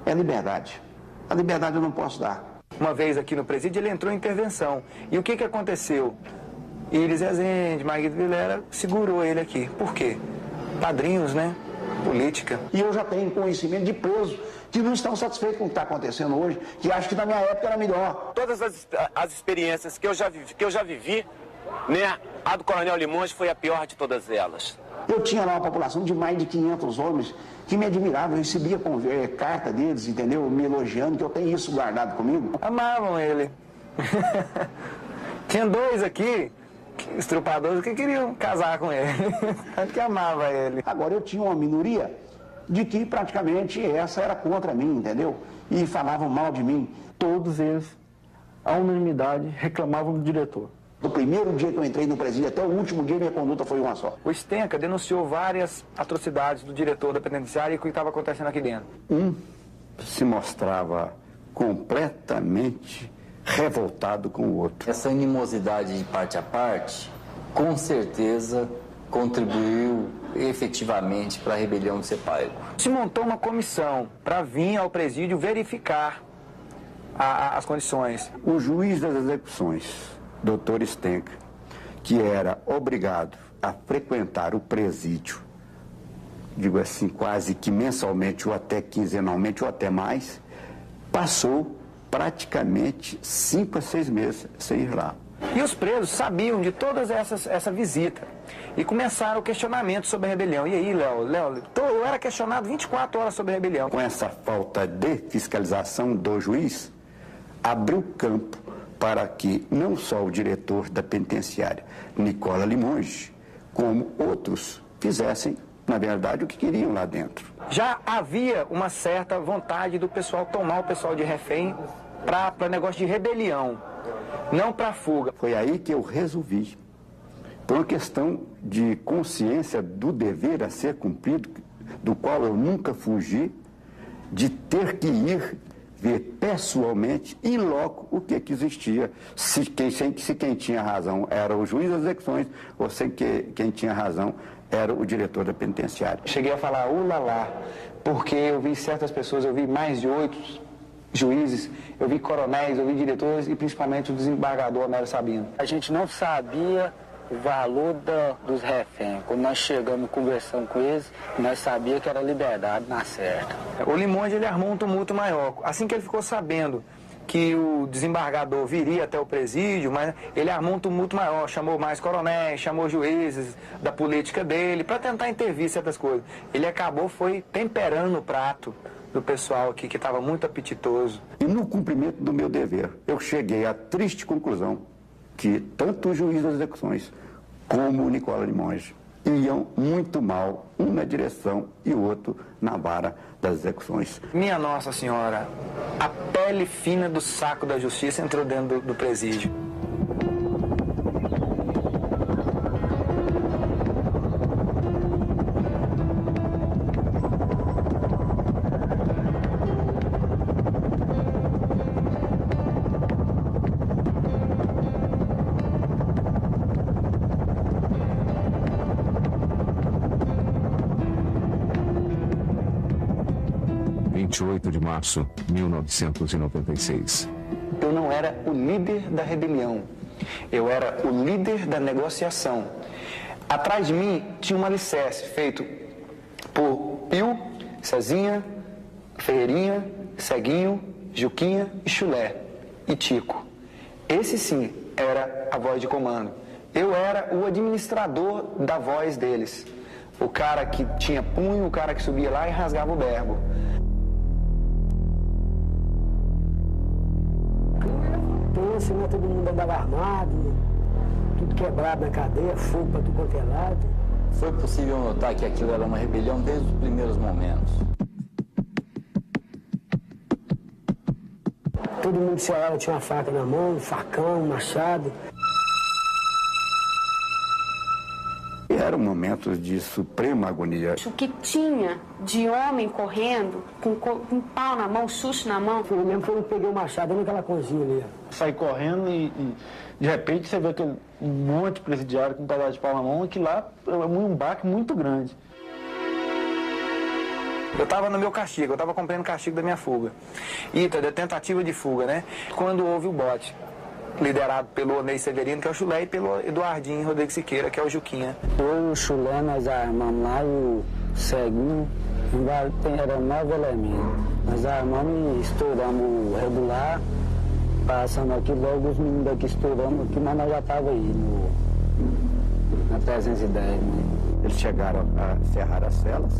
é a liberdade. A liberdade eu não posso dar. Uma vez aqui no presídio ele entrou em intervenção. E o que aconteceu? Iris Rezende, Marguerite Vilela segurou ele aqui. Por quê? Padrinhos, né? Política. E eu já tenho conhecimento de presos que não estão satisfeitos com o que está acontecendo hoje, que acham que na minha época era melhor. Todas as experiências que eu já vivi, né? A do Coronel Limonge foi a pior de todas elas. Eu tinha lá uma população de mais de 500 homens que me admiravam, eu recebia carta deles, entendeu? Me elogiando, que eu tenho isso guardado comigo. Amavam ele. Tinha 2 aqui, estrupadores, que queriam casar com ele. Que amava ele. Agora eu tinha uma minoria de que praticamente essa era contra mim, entendeu? E falavam mal de mim. Todos eles, à unanimidade, reclamavam do diretor. Do primeiro dia que eu entrei no presídio até o último dia, minha conduta foi uma só. O Stenka denunciou várias atrocidades do diretor da penitenciária e o que estava acontecendo aqui dentro. Um se mostrava completamente revoltado com o outro. Essa animosidade de parte a parte, com certeza, contribuiu efetivamente para a rebelião do Sepaico. Se montou uma comissão para vir ao presídio verificar as condições. O juiz das execuções, Dr. Stenka, que era obrigado a frequentar o presídio, digo assim, quase que mensalmente, ou até quinzenalmente, ou até mais, passou praticamente 5 a 6 meses sem ir lá. E os presos sabiam de todas essa visita e começaram o questionamento sobre a rebelião. E aí, Léo, eu era questionado 24 horas sobre a rebelião. Com essa falta de fiscalização do juiz, abriu campo para que não só o diretor da penitenciária, Nicola Limonge, como outros fizessem, na verdade, o que queriam lá dentro. Já havia uma certa vontade do pessoal tomar o pessoal de refém para negócio de rebelião, não para fuga. Foi aí que eu resolvi, por uma questão de consciência do dever a ser cumprido, do qual eu nunca fugi, de ter que ir ver pessoalmente e logo o que existia, se quem tinha razão era o juiz das execuções ou se quem tinha razão era o diretor da penitenciária. Cheguei a falar, ulalá, porque eu vi certas pessoas, eu vi mais de 8 juízes, eu vi coronéis, eu vi diretores e principalmente o desembargador Homero Sabino. A gente não sabia o valor dos reféns. Quando nós chegamos conversando com eles, nós sabíamos que era liberdade na certa. O Limonge, ele armou um tumulto maior. Assim que ele ficou sabendo que o desembargador viria até o presídio, mas ele armou um tumulto maior, chamou mais coronéis, chamou juízes da política dele, para tentar intervir certas coisas. Ele foi temperando o prato do pessoal aqui, que estava muito apetitoso. E no cumprimento do meu dever, eu cheguei à triste conclusão que tanto o juiz das execuções como o Nicola Limonge iam muito mal, um na direção e o outro na vara das execuções. Minha Nossa Senhora, a pele fina do saco da justiça entrou dentro do presídio. De março de 1996. Eu não era o líder da rebelião, eu era o líder da negociação. Atrás de mim tinha um alicerce feito por Pio, Cezinha, Ferreirinha, Ceguinho, Juquinha e Chulé e Tico. Esse sim era a voz de comando. Eu era o administrador da voz deles. O cara que tinha punho, o cara que subia lá e rasgava o berbo. Senão todo mundo andava armado, tudo quebrado na cadeia, fogo para tudo quanto é lado. Foi possível notar que aquilo era uma rebelião desde os primeiros momentos. Todo mundo se olhava, tinha uma faca na mão, um facão, um machado. Eram momentos de suprema agonia. O que tinha de homem correndo, com um pau na mão, chucho na mão. Eu mesmo eu peguei o machado naquela cozinha ali. Sai correndo e de repente você vê aquele monte de presidiário com um pedaço de pau na mão, que lá é um baque muito grande. Eu estava no meu castigo, eu estava cumprindo o castigo da minha fuga. E da tentativa de fuga, né? Quando houve o bote, liderado pelo Onei Severino, que é o Chulé, e pelo Eduardinho Rodrigues Siqueira, que é o Juquinha. Eu e o Chulé, nós armamos lá, e o Ceguinho, eram 9 elementos. Nós armamos e estouramos o regular, passando aqui, logo os meninos daqui estouramos aqui, mas nós já estávamos aí na 310, né? Eles chegaram a cerrar as celas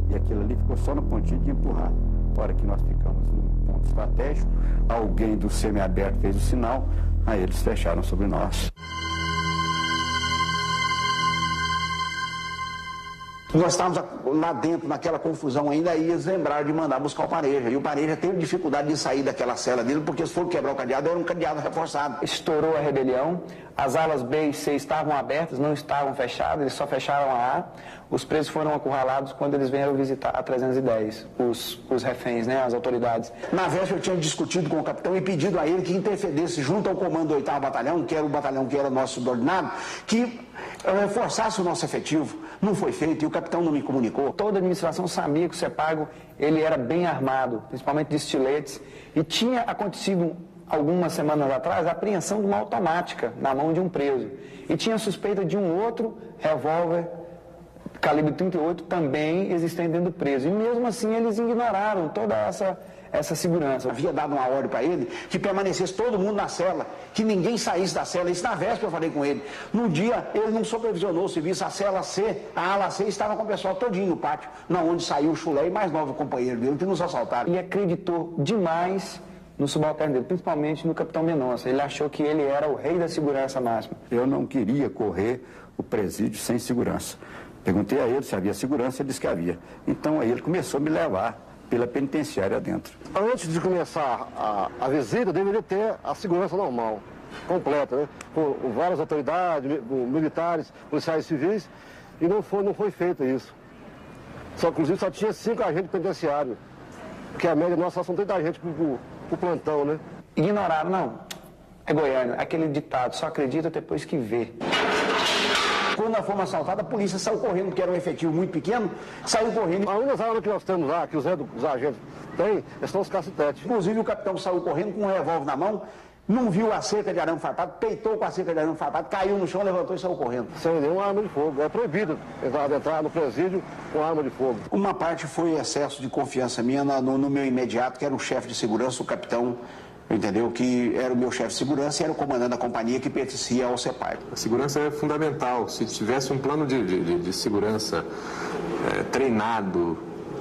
e aquilo ali ficou só no pontinho de empurrar. Na hora que nós ficamos num ponto estratégico, alguém do semiaberto fez o sinal, aí eles fecharam sobre nós. Nós estávamos lá dentro, naquela confusão ainda, e eles lembraram de mandar buscar o Pareja. E o Pareja teve dificuldade de sair daquela cela dele, porque se for quebrar o cadeado, era um cadeado reforçado. Estourou a rebelião, as alas B e C estavam abertas, não estavam fechadas, eles só fecharam a A. Os presos foram acurralados quando eles vieram visitar a 310, os reféns, né, as autoridades. Na véspera eu tinha discutido com o capitão e pedido a ele que intercedesse junto ao comando do 8º Batalhão, que era o batalhão que era nosso subordinado, que reforçasse o nosso efetivo. Não foi feito e o capitão não me comunicou. Toda a administração sabia que o CEPAGO ele era bem armado, principalmente de estiletes, e tinha acontecido algumas semanas atrás a apreensão de uma automática na mão de um preso. E tinha suspeita de um outro revólver calibre 38 também existente dentro do preso. E mesmo assim eles ignoraram toda essa segurança. Havia dado uma ordem para ele que permanecesse todo mundo na cela, que ninguém saísse da cela. Isso na véspera eu falei com ele. No dia ele não supervisionou o serviço, a cela C, a ala C estava com o pessoal todinho no pátio, na onde saiu o Chulé e mais 9 companheiros dele que nos assaltaram. Ele acreditou demais no subalterno dele, principalmente no capitão Mendonça. Ele achou que ele era o rei da segurança máxima. Eu não queria correr o presídio sem segurança. Perguntei a ele se havia segurança, ele disse que havia. Então aí ele começou a me levar pela penitenciária dentro. Antes de começar a visita, deveria ter a segurança normal, completa, né? Com várias autoridades, militares, policiais civis, e não foi feito isso. Inclusive só tinha 5 agentes penitenciários, porque a média nossa são 30 agentes por plantão, né? Ignoraram, não. É Goiânia, aquele ditado, só acredita depois que vê. Quando nós fomos assaltados, a polícia saiu correndo, porque era um efetivo muito pequeno, saiu correndo. A única arma que nós temos lá, que os agentes têm, são os cacetetes. Inclusive o capitão saiu correndo com um revólver na mão, não viu a cerca de arame farpado, peitou com a cerca de arame farpado, caiu no chão, levantou e saiu correndo. Sem nenhuma arma de fogo. É proibido entrar no presídio com arma de fogo. Uma parte foi excesso de confiança minha no meu imediato, que era o chefe de segurança, o capitão, entendeu? Que era o meu chefe de segurança e era o comandante da companhia que pertencia ao CEPAGO. A segurança é fundamental. Se tivesse um plano de segurança treinado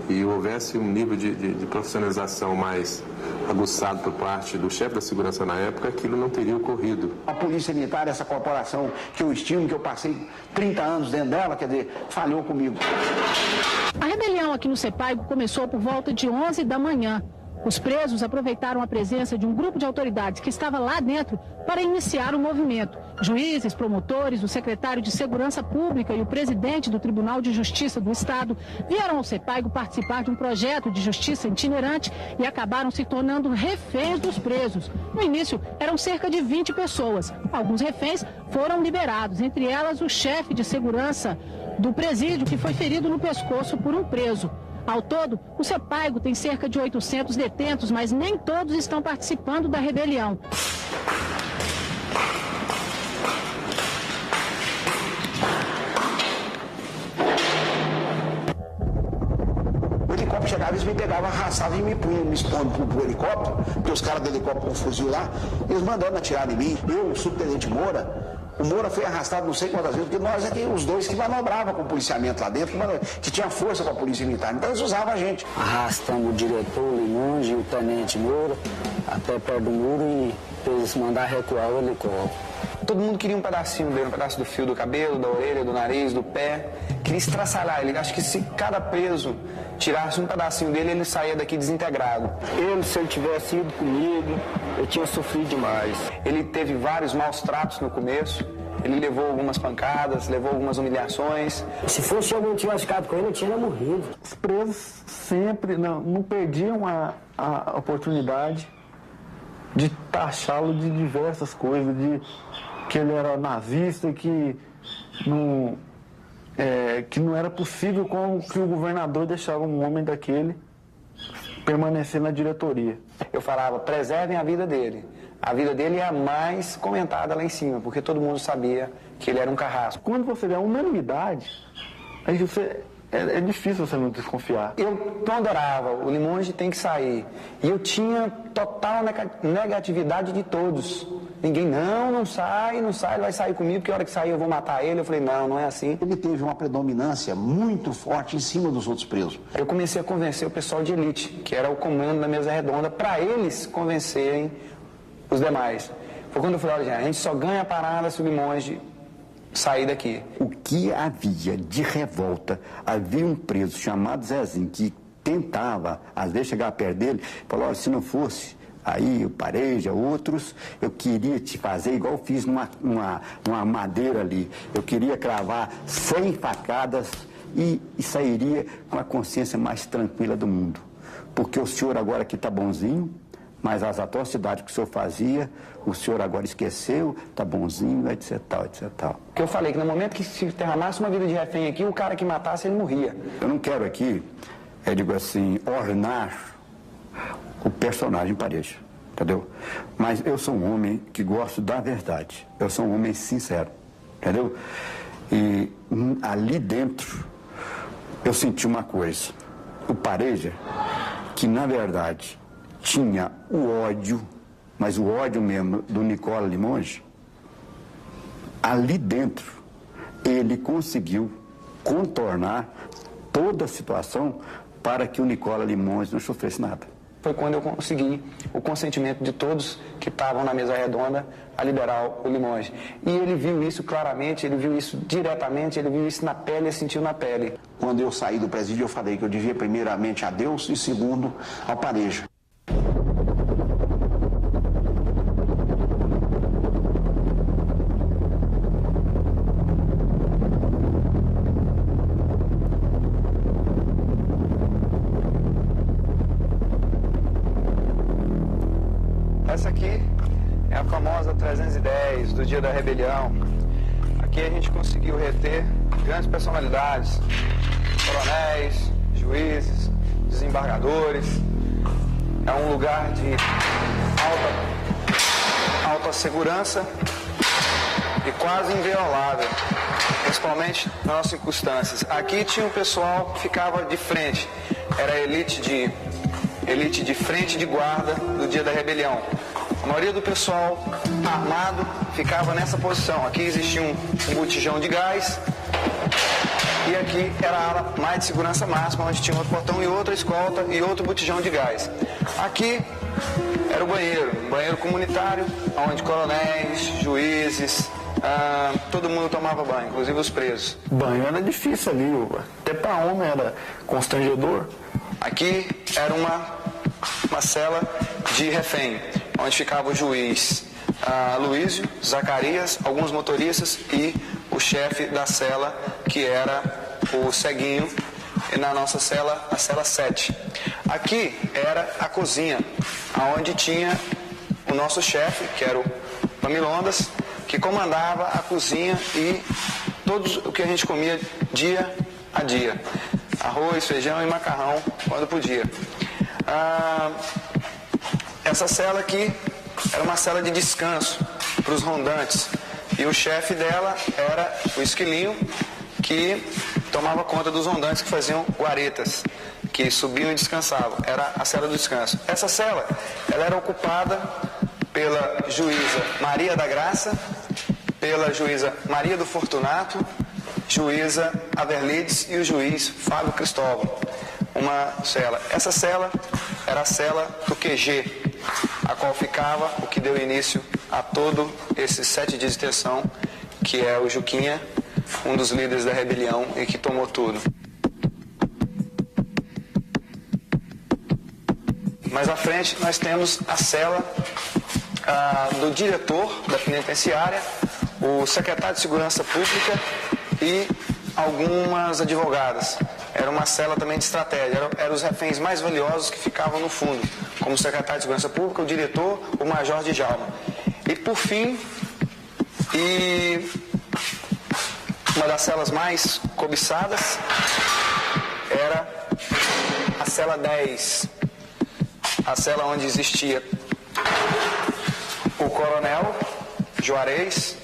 e houvesse um nível de profissionalização mais aguçado por parte do chefe da segurança na época, aquilo não teria ocorrido. A Polícia Militar, essa corporação que eu estimo, que eu passei 30 anos dentro dela, quer dizer, falhou comigo. A rebelião aqui no CEPAGO começou por volta de 11 da manhã. Os presos aproveitaram a presença de um grupo de autoridades que estava lá dentro para iniciar o movimento. Juízes, promotores, o secretário de Segurança Pública e o presidente do Tribunal de Justiça do Estado vieram ao CEPAGO participar de um projeto de justiça itinerante e acabaram se tornando reféns dos presos. No início, eram cerca de 20 pessoas. Alguns reféns foram liberados, entre elas o chefe de segurança do presídio, que foi ferido no pescoço por um preso. Ao todo, o CEPAGO tem cerca de 800 detentos, mas nem todos estão participando da rebelião. O helicóptero chegava, eles me pegavam, arrastavam e me punham, me expondo pro helicóptero, porque os caras do helicóptero com um fuzil lá, eles mandando atirar em mim. Eu, o subtenente Moura, o Moura foi arrastado não sei quantas vezes, porque nós aqui, os dois que manobravam com o policiamento lá dentro, que tinha força com a polícia militar, então eles usavam a gente. Arrastamos o diretor Limunge e o tenente Moura até perto do muro e eles mandaram recuar o helicóptero. Todo mundo queria um pedacinho dele, um pedaço do fio do cabelo, da orelha, do nariz, do pé. Queria estraçalhar ele. Acho que se cada preso tirasse um pedacinho dele, ele saía daqui desintegrado. Se ele tivesse ido comigo, eu tinha sofrido demais. Ele teve vários maus tratos no começo. Ele levou algumas pancadas, levou algumas humilhações. Se fosse eu não tivesse ficado com ele, eu tinha morrido. Os presos sempre não perdiam a oportunidade de taxá-lo de diversas coisas, de que ele era nazista, que não era possível que o governador deixava um homem daquele permanecer na diretoria. Eu falava, preservem a vida dele. A vida dele é a mais comentada lá em cima, porque todo mundo sabia que ele era um carrasco. Quando você vê a unanimidade, aí você é difícil você não desconfiar. Eu ponderava, o Limonge tem que sair. E eu tinha total negatividade de todos. Ninguém, não sai, ele vai sair comigo, porque a hora que sair eu vou matar ele. Eu falei, não é assim. Ele teve uma predominância muito forte em cima dos outros presos. Eu comecei a convencer o pessoal de elite, que era o comando da mesa redonda, para eles convencerem os demais. Foi quando eu falei, olha, a gente só ganha a parada se o Limonge sair daqui. O que havia de revolta, havia um preso chamado Zezinho que tentava, às vezes, chegar perto dele, falou, olha, se não fosse aí o Pareja, outros, eu queria te fazer igual eu fiz numa madeira ali. Eu queria cravar 100 facadas e sairia com a consciência mais tranquila do mundo. Porque o senhor agora aqui está bonzinho, mas as atrocidades que o senhor fazia, o senhor agora esqueceu, tá bonzinho, etc, tal, etc, tal. Que eu falei que no momento que se derramasse uma vida de refém aqui, o cara que matasse, ele morria. Eu não quero aqui, digo assim, ornar o personagem Pareja, entendeu? Mas eu sou um homem que gosto da verdade, eu sou um homem sincero, entendeu? E ali dentro, eu senti uma coisa, o Pareja, que na verdade tinha o ódio, mas o ódio mesmo do Nicola Limonge, ali dentro ele conseguiu contornar toda a situação para que o Nicola Limonge não sofresse nada. Foi quando eu consegui o consentimento de todos que estavam na mesa redonda a liberar o Limonge. E ele viu isso claramente, ele viu isso diretamente, ele viu isso na pele, ele sentiu na pele. Quando eu saí do presídio, eu falei que eu devia primeiramente a Deus e segundo ao Pareja. Essa aqui é a famosa 310 do dia da rebelião. Aqui a gente conseguiu reter grandes personalidades, coronéis, juízes, desembargadores. É um lugar de alta segurança e quase inviolável, principalmente nas nossas circunstâncias. Aqui tinha um pessoal que ficava de frente, era a elite de frente de guarda do dia da rebelião. A maioria do pessoal armado ficava nessa posição. Aqui existia um botijão de gás e aqui era a ala mais de segurança máxima, onde tinha outro portão e outra escolta e outro botijão de gás. Aqui era o banheiro comunitário, onde coronéis, juízes, todo mundo tomava banho, inclusive os presos. Banho era difícil ali, até para homem era constrangedor. Aqui era uma cela de refém, onde ficava o juiz Luísio, Zacarias, alguns motoristas e o chefe da cela, que era o Ceguinho, e na nossa cela, a cela 7. Aqui era a cozinha, onde tinha o nosso chefe, que era o Pamilondas, que comandava a cozinha e tudo o que a gente comia dia a dia. Arroz, feijão e macarrão, quando podia. Essa cela aqui era uma cela de descanso para os rondantes. E o chefe dela era o Esquilinho, que tomava conta dos rondantes que faziam guaretas, que subiam e descansavam. Era a cela do descanso. Essa cela, ela era ocupada pela juíza Maria da Graça, pela juíza Maria do Fortunato, juíza Averlides e o juiz Fábio Cristóvão. Uma cela. Essa cela era a cela do QG, a qual ficava o que deu início a todo esses 7 dias de detenção, que é o Juquinha, um dos líderes da rebelião e que tomou tudo. Mais à frente nós temos a cela do diretor da penitenciária, o secretário de Segurança Pública e algumas advogadas. Era uma cela também de estratégia, eram os reféns mais valiosos que ficavam no fundo, como o secretário de Segurança Pública, o diretor, o major Djalma. E por fim, uma das celas mais cobiçadas era a cela 10, a cela onde existia o coronel Juarez,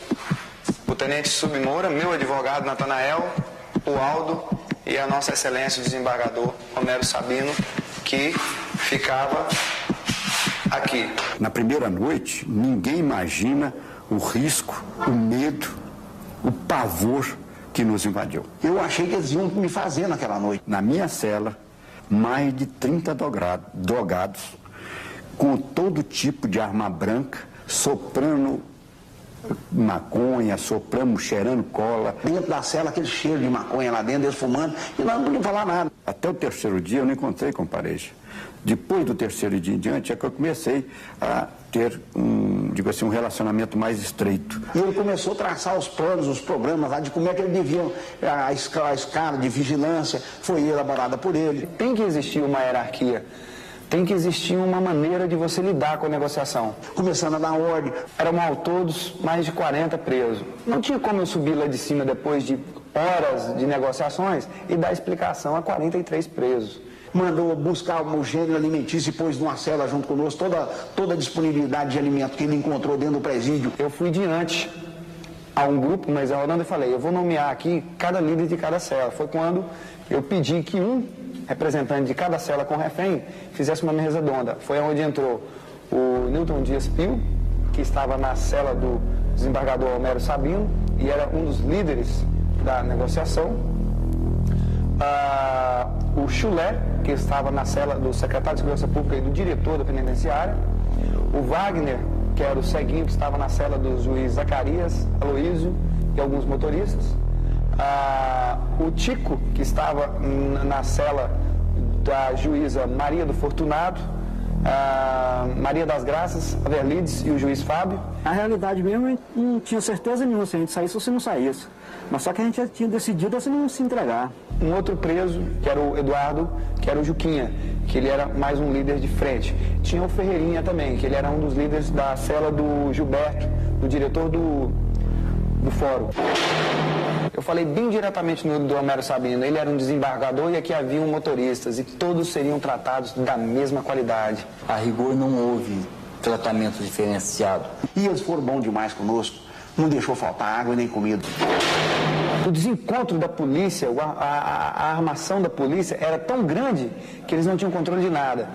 o tenente Submoura, meu advogado Natanael, o Aldo e a nossa excelência, o desembargador Homero Sabino, que ficava aqui. Na primeira noite, ninguém imagina o risco, o medo, o pavor que nos invadiu. Eu achei que eles iam me fazer naquela noite. Na minha cela, mais de 30 drogados, com todo tipo de arma branca, soprando maconha, soprando, cheirando cola. Dentro da cela, aquele cheiro de maconha lá dentro, eles fumando, e nós não podíamos falar nada. Até o terceiro dia eu não encontrei com Pareja. Depois do terceiro dia em diante é que eu comecei a ter um relacionamento mais estreito. E ele começou a traçar os planos, os programas lá de como é que ele devia, a escala de vigilância foi elaborada por ele. Tem que existir uma hierarquia, tem que existir uma maneira de você lidar com a negociação. Começando a dar ordem. Eram ao todos mais de 40 presos. Não tinha como eu subir lá de cima depois de horas de negociações e dar explicação a 43 presos. Mandou buscar o gênero alimentício e pôs numa cela junto conosco toda a disponibilidade de alimento que ele encontrou dentro do presídio. Eu fui diante a um grupo, mas a Holanda, eu falei, eu vou nomear aqui cada líder de cada cela. Foi quando eu pedi que um representante de cada cela com refém fizesse uma mesa redonda. Foi onde entrou o Newton Dias Pio, que estava na cela do desembargador Homero Sabino e era um dos líderes da negociação. O Chulé, que estava na cela do secretário de Segurança Pública e do diretor da penitenciária. O Wagner, que era o ceguinho, que estava na cela do juiz Zacarias, Aloísio e alguns motoristas. O Tico, que estava na cela da juíza Maria do Fortunado, Maria das Graças, a Verlides e o juiz Fábio. Na realidade mesmo, a gente não tinha certeza nenhuma se a gente saísse ou se não saísse. Mas só que a gente já tinha decidido assim não se entregar. Um outro preso, que era o Eduardo, que era o Juquinha, que ele era mais um líder de frente. Tinha o Ferreirinha também, que ele era um dos líderes da cela do Gilberto, do diretor do fórum. Eu falei bem diretamente do Homero Sabino, ele era um desembargador e aqui haviam motoristas e todos seriam tratados da mesma qualidade. A rigor não houve tratamento diferenciado. E eles foram bons demais conosco, não deixou faltar água nem comida. O desencontro da polícia, a armação da polícia era tão grande que eles não tinham controle de nada.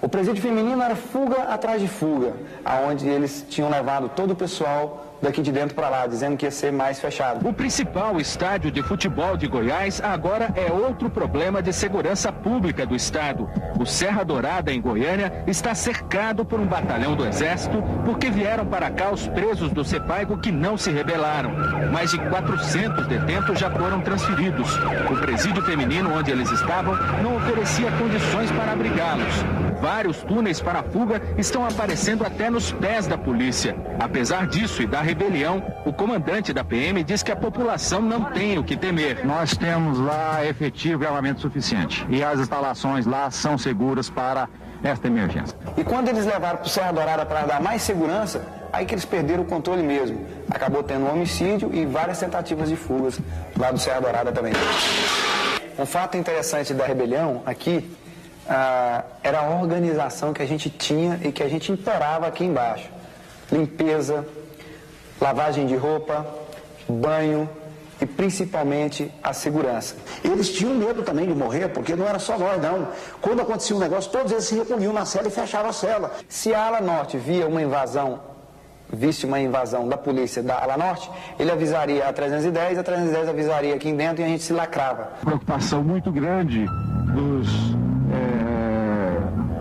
O presídio feminino era fuga atrás de fuga, aonde eles tinham levado todo o pessoal daqui de dentro para lá, dizendo que ia ser mais fechado. O principal estádio de futebol de Goiás agora é outro problema de segurança pública do estado. O Serra Dourada, em Goiânia, está cercado por um batalhão do Exército porque vieram para cá os presos do Sepaigo que não se rebelaram. Mais de 400 detentos já foram transferidos. O presídio feminino onde eles estavam não oferecia condições para abrigá-los. Vários túneis para a fuga estão aparecendo até nos pés da polícia. Apesar disso e da rebelião, o comandante da PM diz que a população não tem o que temer. Nós temos lá efetivo e armamento suficiente. E as instalações lá são seguras para esta emergência. E quando eles levaram para o Serra Dourada para dar mais segurança, aí que eles perderam o controle mesmo. Acabou tendo um homicídio e várias tentativas de fugas lá do Serra Dourada também. Um fato interessante da rebelião aqui era a organização que a gente tinha e que a gente imperava aqui embaixo. Limpeza, lavagem de roupa, banho e principalmente a segurança. Eles tinham medo também de morrer, porque não era só nós, não. Quando acontecia um negócio, todos eles se recolhiam na cela e fechavam a cela. Se a ala norte visse uma invasão da polícia da ala norte, ele avisaria a 310 avisaria aqui dentro e a gente se lacrava. Preocupação muito grande dos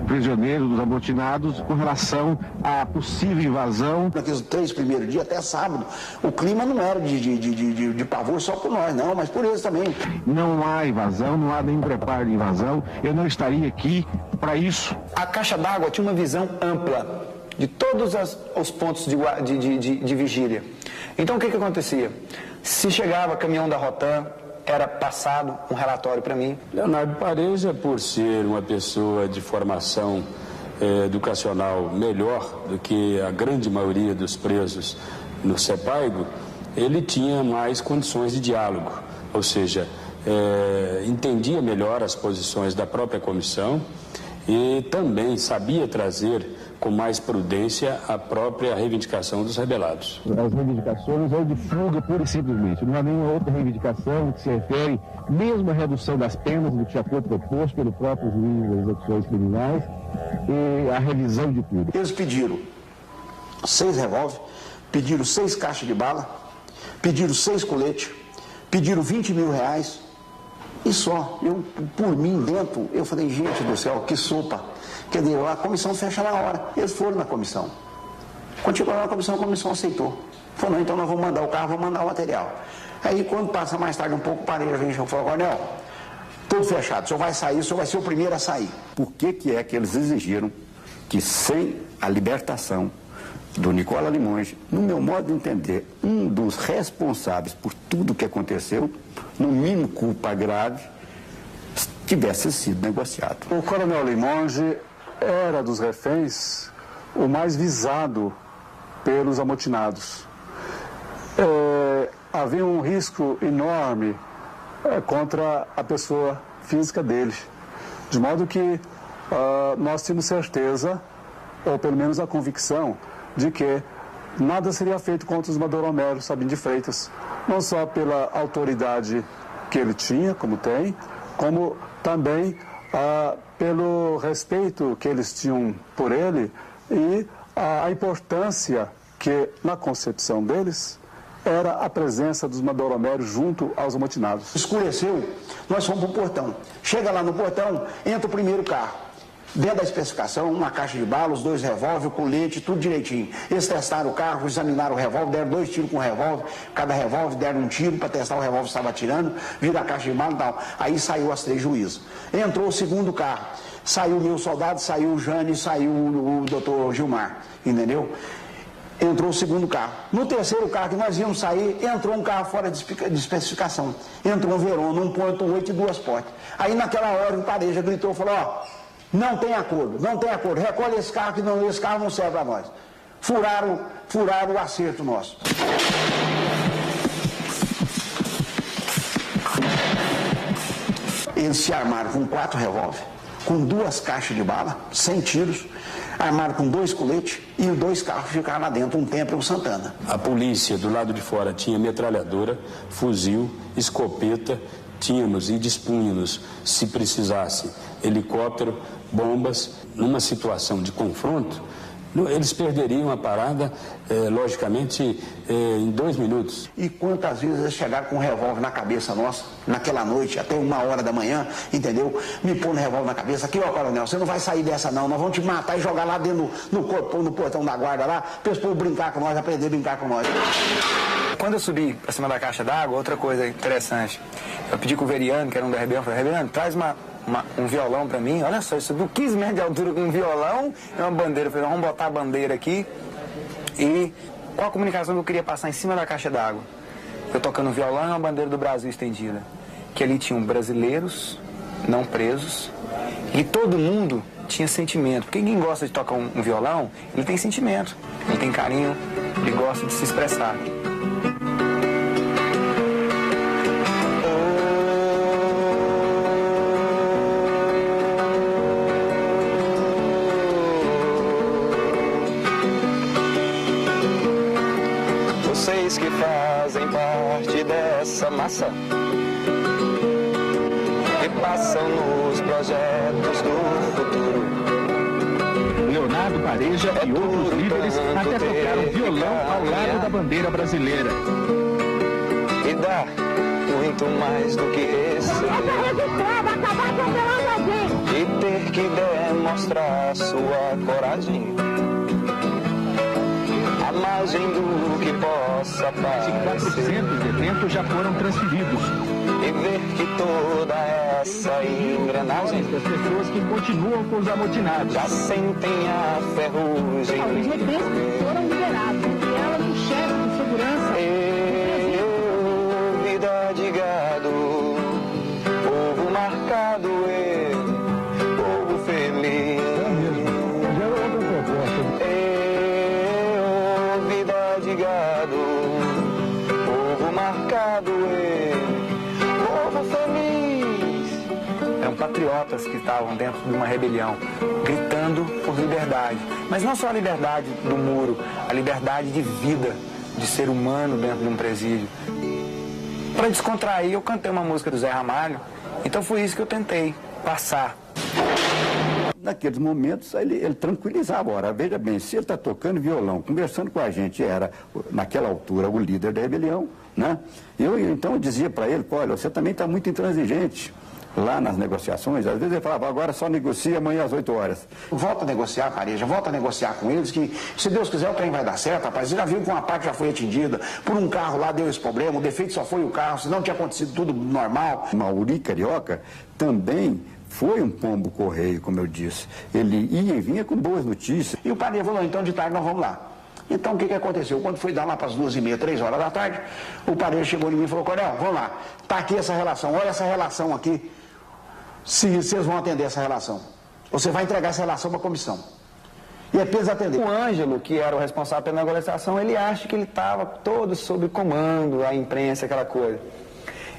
prisioneiros, dos amotinados, com relação à possível invasão. Naqueles 3 primeiros dias, até sábado, o clima não era de pavor só por nós, não, mas por eles também. Não há invasão, não há nenhum preparo de invasão, eu não estaria aqui para isso. A caixa d'água tinha uma visão ampla de todos os pontos de vigília. Então o que acontecia? Se chegava caminhão da Rotan, era passado um relatório para mim. Leonardo Pareja, por ser uma pessoa de formação educacional melhor do que a grande maioria dos presos no Sepaigo, ele tinha mais condições de diálogo, ou seja, entendia melhor as posições da própria comissão e também sabia trazer com mais prudência a própria reivindicação dos rebelados. As reivindicações são de fuga, pura e simplesmente. Não há nenhuma outra reivindicação que se refere mesmo à redução das penas do que já foi proposto pelo próprio juiz das execuções criminais e a revisão de tudo. Eles pediram 6 revólver, pediram 6 caixas de bala, pediram 6 coletes, pediram 20 mil reais e só. Eu, por mim, dentro, eu falei, gente do céu, que sopa. Quer dizer, a comissão fecha na hora. Eles foram na comissão. Quando chegou na comissão, a comissão aceitou. Falou, não, então nós vamos mandar o carro, vamos mandar o material. Aí, quando passa mais tarde um pouco, o Pareja vem e falou, Coronel, tudo fechado, o senhor vai sair, o senhor vai ser o primeiro a sair. Por que é que eles exigiram que, sem a libertação do Nicola Limoges, no meu modo de entender, um dos responsáveis por tudo que aconteceu, no mínimo culpa grave, tivesse sido negociado? O Coronel Limoges era dos reféns o mais visado pelos amotinados. Havia um risco enorme contra a pessoa física dele, de modo que nós tínhamos certeza, ou pelo menos a convicção, de que nada seria feito contra os Madoromero Sabino de Freitas, não só pela autoridade que ele tinha, como tem, como também pelo respeito que eles tinham por ele e a importância que, na concepção deles, era a presença dos Madoromero junto aos amotinados. Escureceu, nós fomos para o portão. Chega lá no portão, entra o primeiro carro. Dentro da especificação, uma caixa de bala, os 2 revólver, colete, tudo direitinho. Eles testaram o carro, examinaram o revólver, deram 2 tiros com o revólver, cada revólver deram um tiro para testar o revólver estava atirando, viram a caixa de bala e tal. Aí saiu as 3 juízes. Entrou o segundo carro, saiu o meu soldado, saiu o Jane, saiu o doutor Gilmar, entendeu? Entrou o segundo carro. No terceiro carro que nós íamos sair, entrou um carro fora de especificação. Entrou um Verona, 1.8 e 2 portas. Aí naquela hora o Pareja gritou e falou, não tem acordo, recolhe esse carro, que esse carro não serve para nós. Furaram o acerto nosso. Eles se armaram com 4 revólver, com 2 caixas de bala, 100 tiros, armaram com 2 coletes e 2 carros ficaram lá dentro, um Tempra e um Santana. A polícia do lado de fora tinha metralhadora, fuzil, escopeta, tínhamos e dispunhamos, se precisasse, helicóptero, bombas. Numa situação de confronto, eles perderiam a parada, logicamente, em 2 minutos. E quantas vezes eles chegaram com um revólver na cabeça nossa, naquela noite, até 1h da manhã, entendeu? Me pôr no revólver na cabeça, aqui, ó, Coronel, você não vai sair dessa não, nós vamos te matar e jogar lá dentro no portão da guarda lá, para eles poderem brincar com nós, aprender a brincar com nós. Quando eu subi para cima da caixa d'água, outra coisa interessante, eu pedi com o Veriano, que era um da Rebelião, falei, Veriano, traz um violão para mim, olha só, eu subi 15 metros de altura com um violão e uma bandeira, eu falei, vamos botar a bandeira aqui. E qual a comunicação que eu queria passar em cima da caixa d'água? Eu tocando um violão e uma bandeira do Brasil estendida, que ali tinham brasileiros não presos e todo mundo tinha sentimento, porque quem gosta de tocar um violão, ele tem sentimento, ele tem carinho, ele gosta de se expressar. Vocês que fazem parte dessa massa, que passam nos projetos do futuro. Leonardo Pareja e outros líderes até tocaram violão ao lado da bandeira brasileira. E dá muito mais do que esse. E ter que demonstrar sua coragem. A margem do que possa parecer. 400 eventos já foram transferidos. E ver que toda essa engrenagem das pessoas que continuam com os amotinados já sentem a ferrugem. Os reféns foram liberados, entre elas o chefe de segurança. Vida de gado, povo marcado, povo feliz. Vida de gado, povo marcado, povo feliz. Eram patriotas que estavam estavam dentro de uma rebelião, gritando por liberdade. Mas não só a liberdade do muro, a liberdade de vida, de ser humano dentro de um presídio. Para descontrair, eu cantei uma música do Zé Ramalho, então foi isso que eu tentei passar. Naqueles momentos, ele tranquilizava. Ora, veja bem, se ele está tocando violão, conversando com a gente, era, naquela altura, o líder da rebelião, né? Então eu dizia para ele, olha, você também está muito intransigente lá nas negociações. Às vezes ele falava, agora só negocia amanhã às 8 horas. Volta a negociar, Pareja, volta a negociar com eles, que se Deus quiser o trem vai dar certo, rapaz. Você já viu que uma parte já foi atingida, por um carro lá deu esse problema, o defeito só foi o carro, senão tinha acontecido tudo normal. Mauri Carioca também foi um pombo correio, como eu disse. Ele ia e vinha com boas notícias. E o Pareja falou, então de tarde nós vamos lá. Então o que aconteceu? Quando foi dar lá para as 2h30, 3 horas da tarde, o Pareja chegou em mim e falou, Coronel, vamos lá, tá aqui essa relação, olha essa relação aqui, se vocês vão atender essa relação. Você vai entregar essa relação para a comissão. E é peso atender. O Ângelo, que era o responsável pela negociação, ele acha que ele estava todo sob comando, a imprensa, aquela coisa.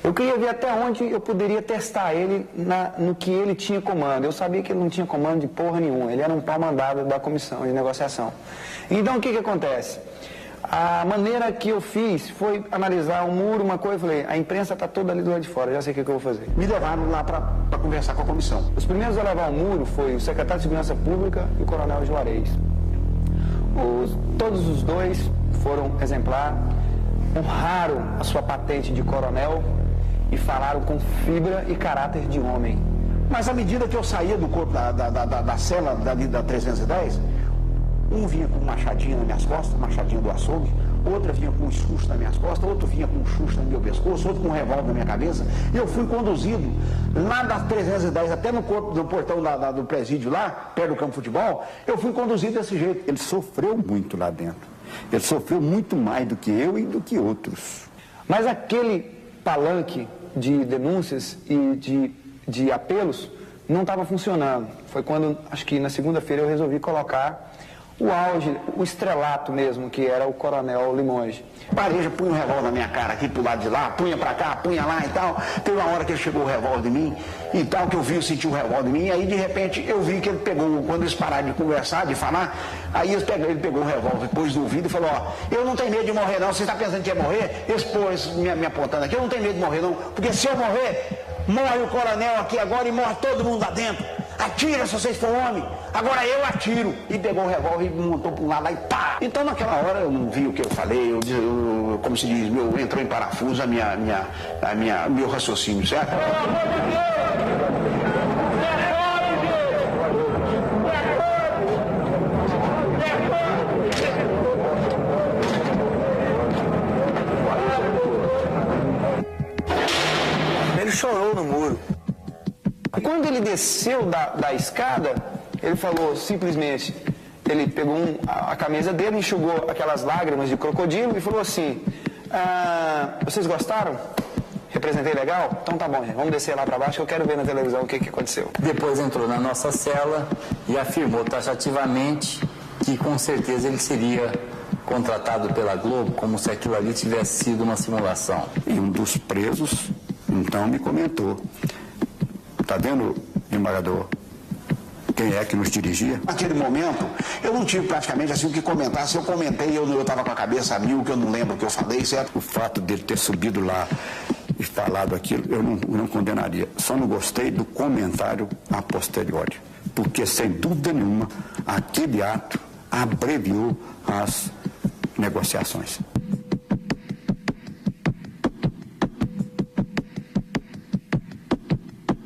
Eu queria ver até onde eu poderia testar ele no que ele tinha comando. Eu sabia que ele não tinha comando de porra nenhuma. Ele era um pau mandado da comissão de negociação. Então, o que acontece? A maneira que eu fiz foi analisar o muro, uma coisa, eu falei, a imprensa está toda ali do lado de fora, já sei o que eu vou fazer. Me levaram lá para conversar com a comissão. Os primeiros a levar o muro foi o secretário de Segurança Pública e o coronel Juarez. Todos os dois foram exemplar, honraram a sua patente de coronel e falaram com fibra e caráter de homem. Mas à medida que eu saía do corpo da cela da 310, um vinha com um machadinho nas minhas costas, um machadinho do açougue, outra vinha com um chusto nas minhas costas, outro vinha com um chusto no meu pescoço, outro com um revólver na minha cabeça, e eu fui conduzido lá das 310 até no portão do presídio lá, perto do campo de futebol, eu fui conduzido desse jeito. Ele sofreu muito lá dentro. Ele sofreu muito mais do que eu e do que outros. Mas aquele palanque de denúncias e de apelos não estava funcionando. Foi quando, acho que na segunda-feira, eu resolvi colocar o auge, o estrelato mesmo, que era o coronel Limonge. Pareja punha o revólver na minha cara aqui pro lado de lá, punha pra cá, punha lá e tal. Teve uma hora que ele chegou o revólver em mim e tal, que eu senti o revólver em mim, e aí de repente eu vi que ele pegou, quando eles pararam de conversar, de falar, aí ele pegou o revólver, pôs no ouvido e falou, ó, eu não tenho medo de morrer não, você está pensando que ia morrer? Eles pôs me apontando aqui, eu não tenho medo de morrer não, porque se eu morrer, morre o coronel aqui agora e morre todo mundo lá dentro. Atira se vocês for homem, agora eu atiro. E pegou o revólver e montou para um lado lá e pá. Então naquela hora eu não vi o que eu falei, eu como se diz, entrou em parafuso meu raciocínio, certo? Ele chorou no muro. Quando ele desceu da escada, ele falou simplesmente, ele pegou a camisa dele, enxugou aquelas lágrimas de crocodilo e falou assim, vocês gostaram? Representei legal? Então tá bom, gente, vamos descer lá para baixo que eu quero ver na televisão o que aconteceu. Depois entrou na nossa cela e afirmou taxativamente que com certeza ele seria contratado pela Globo, como se aquilo ali tivesse sido uma simulação. E um dos presos, então, me comentou, tá vendo, desembargador, quem é que nos dirigia? Naquele momento, eu não tive praticamente assim o que comentar. Se eu comentei, eu estava com a cabeça a mil, que eu não lembro o que eu falei, certo? O fato dele ter subido lá e falado aquilo, eu não condenaria. Só não gostei do comentário a posteriori. Porque, sem dúvida nenhuma, aquele ato abreviou as negociações.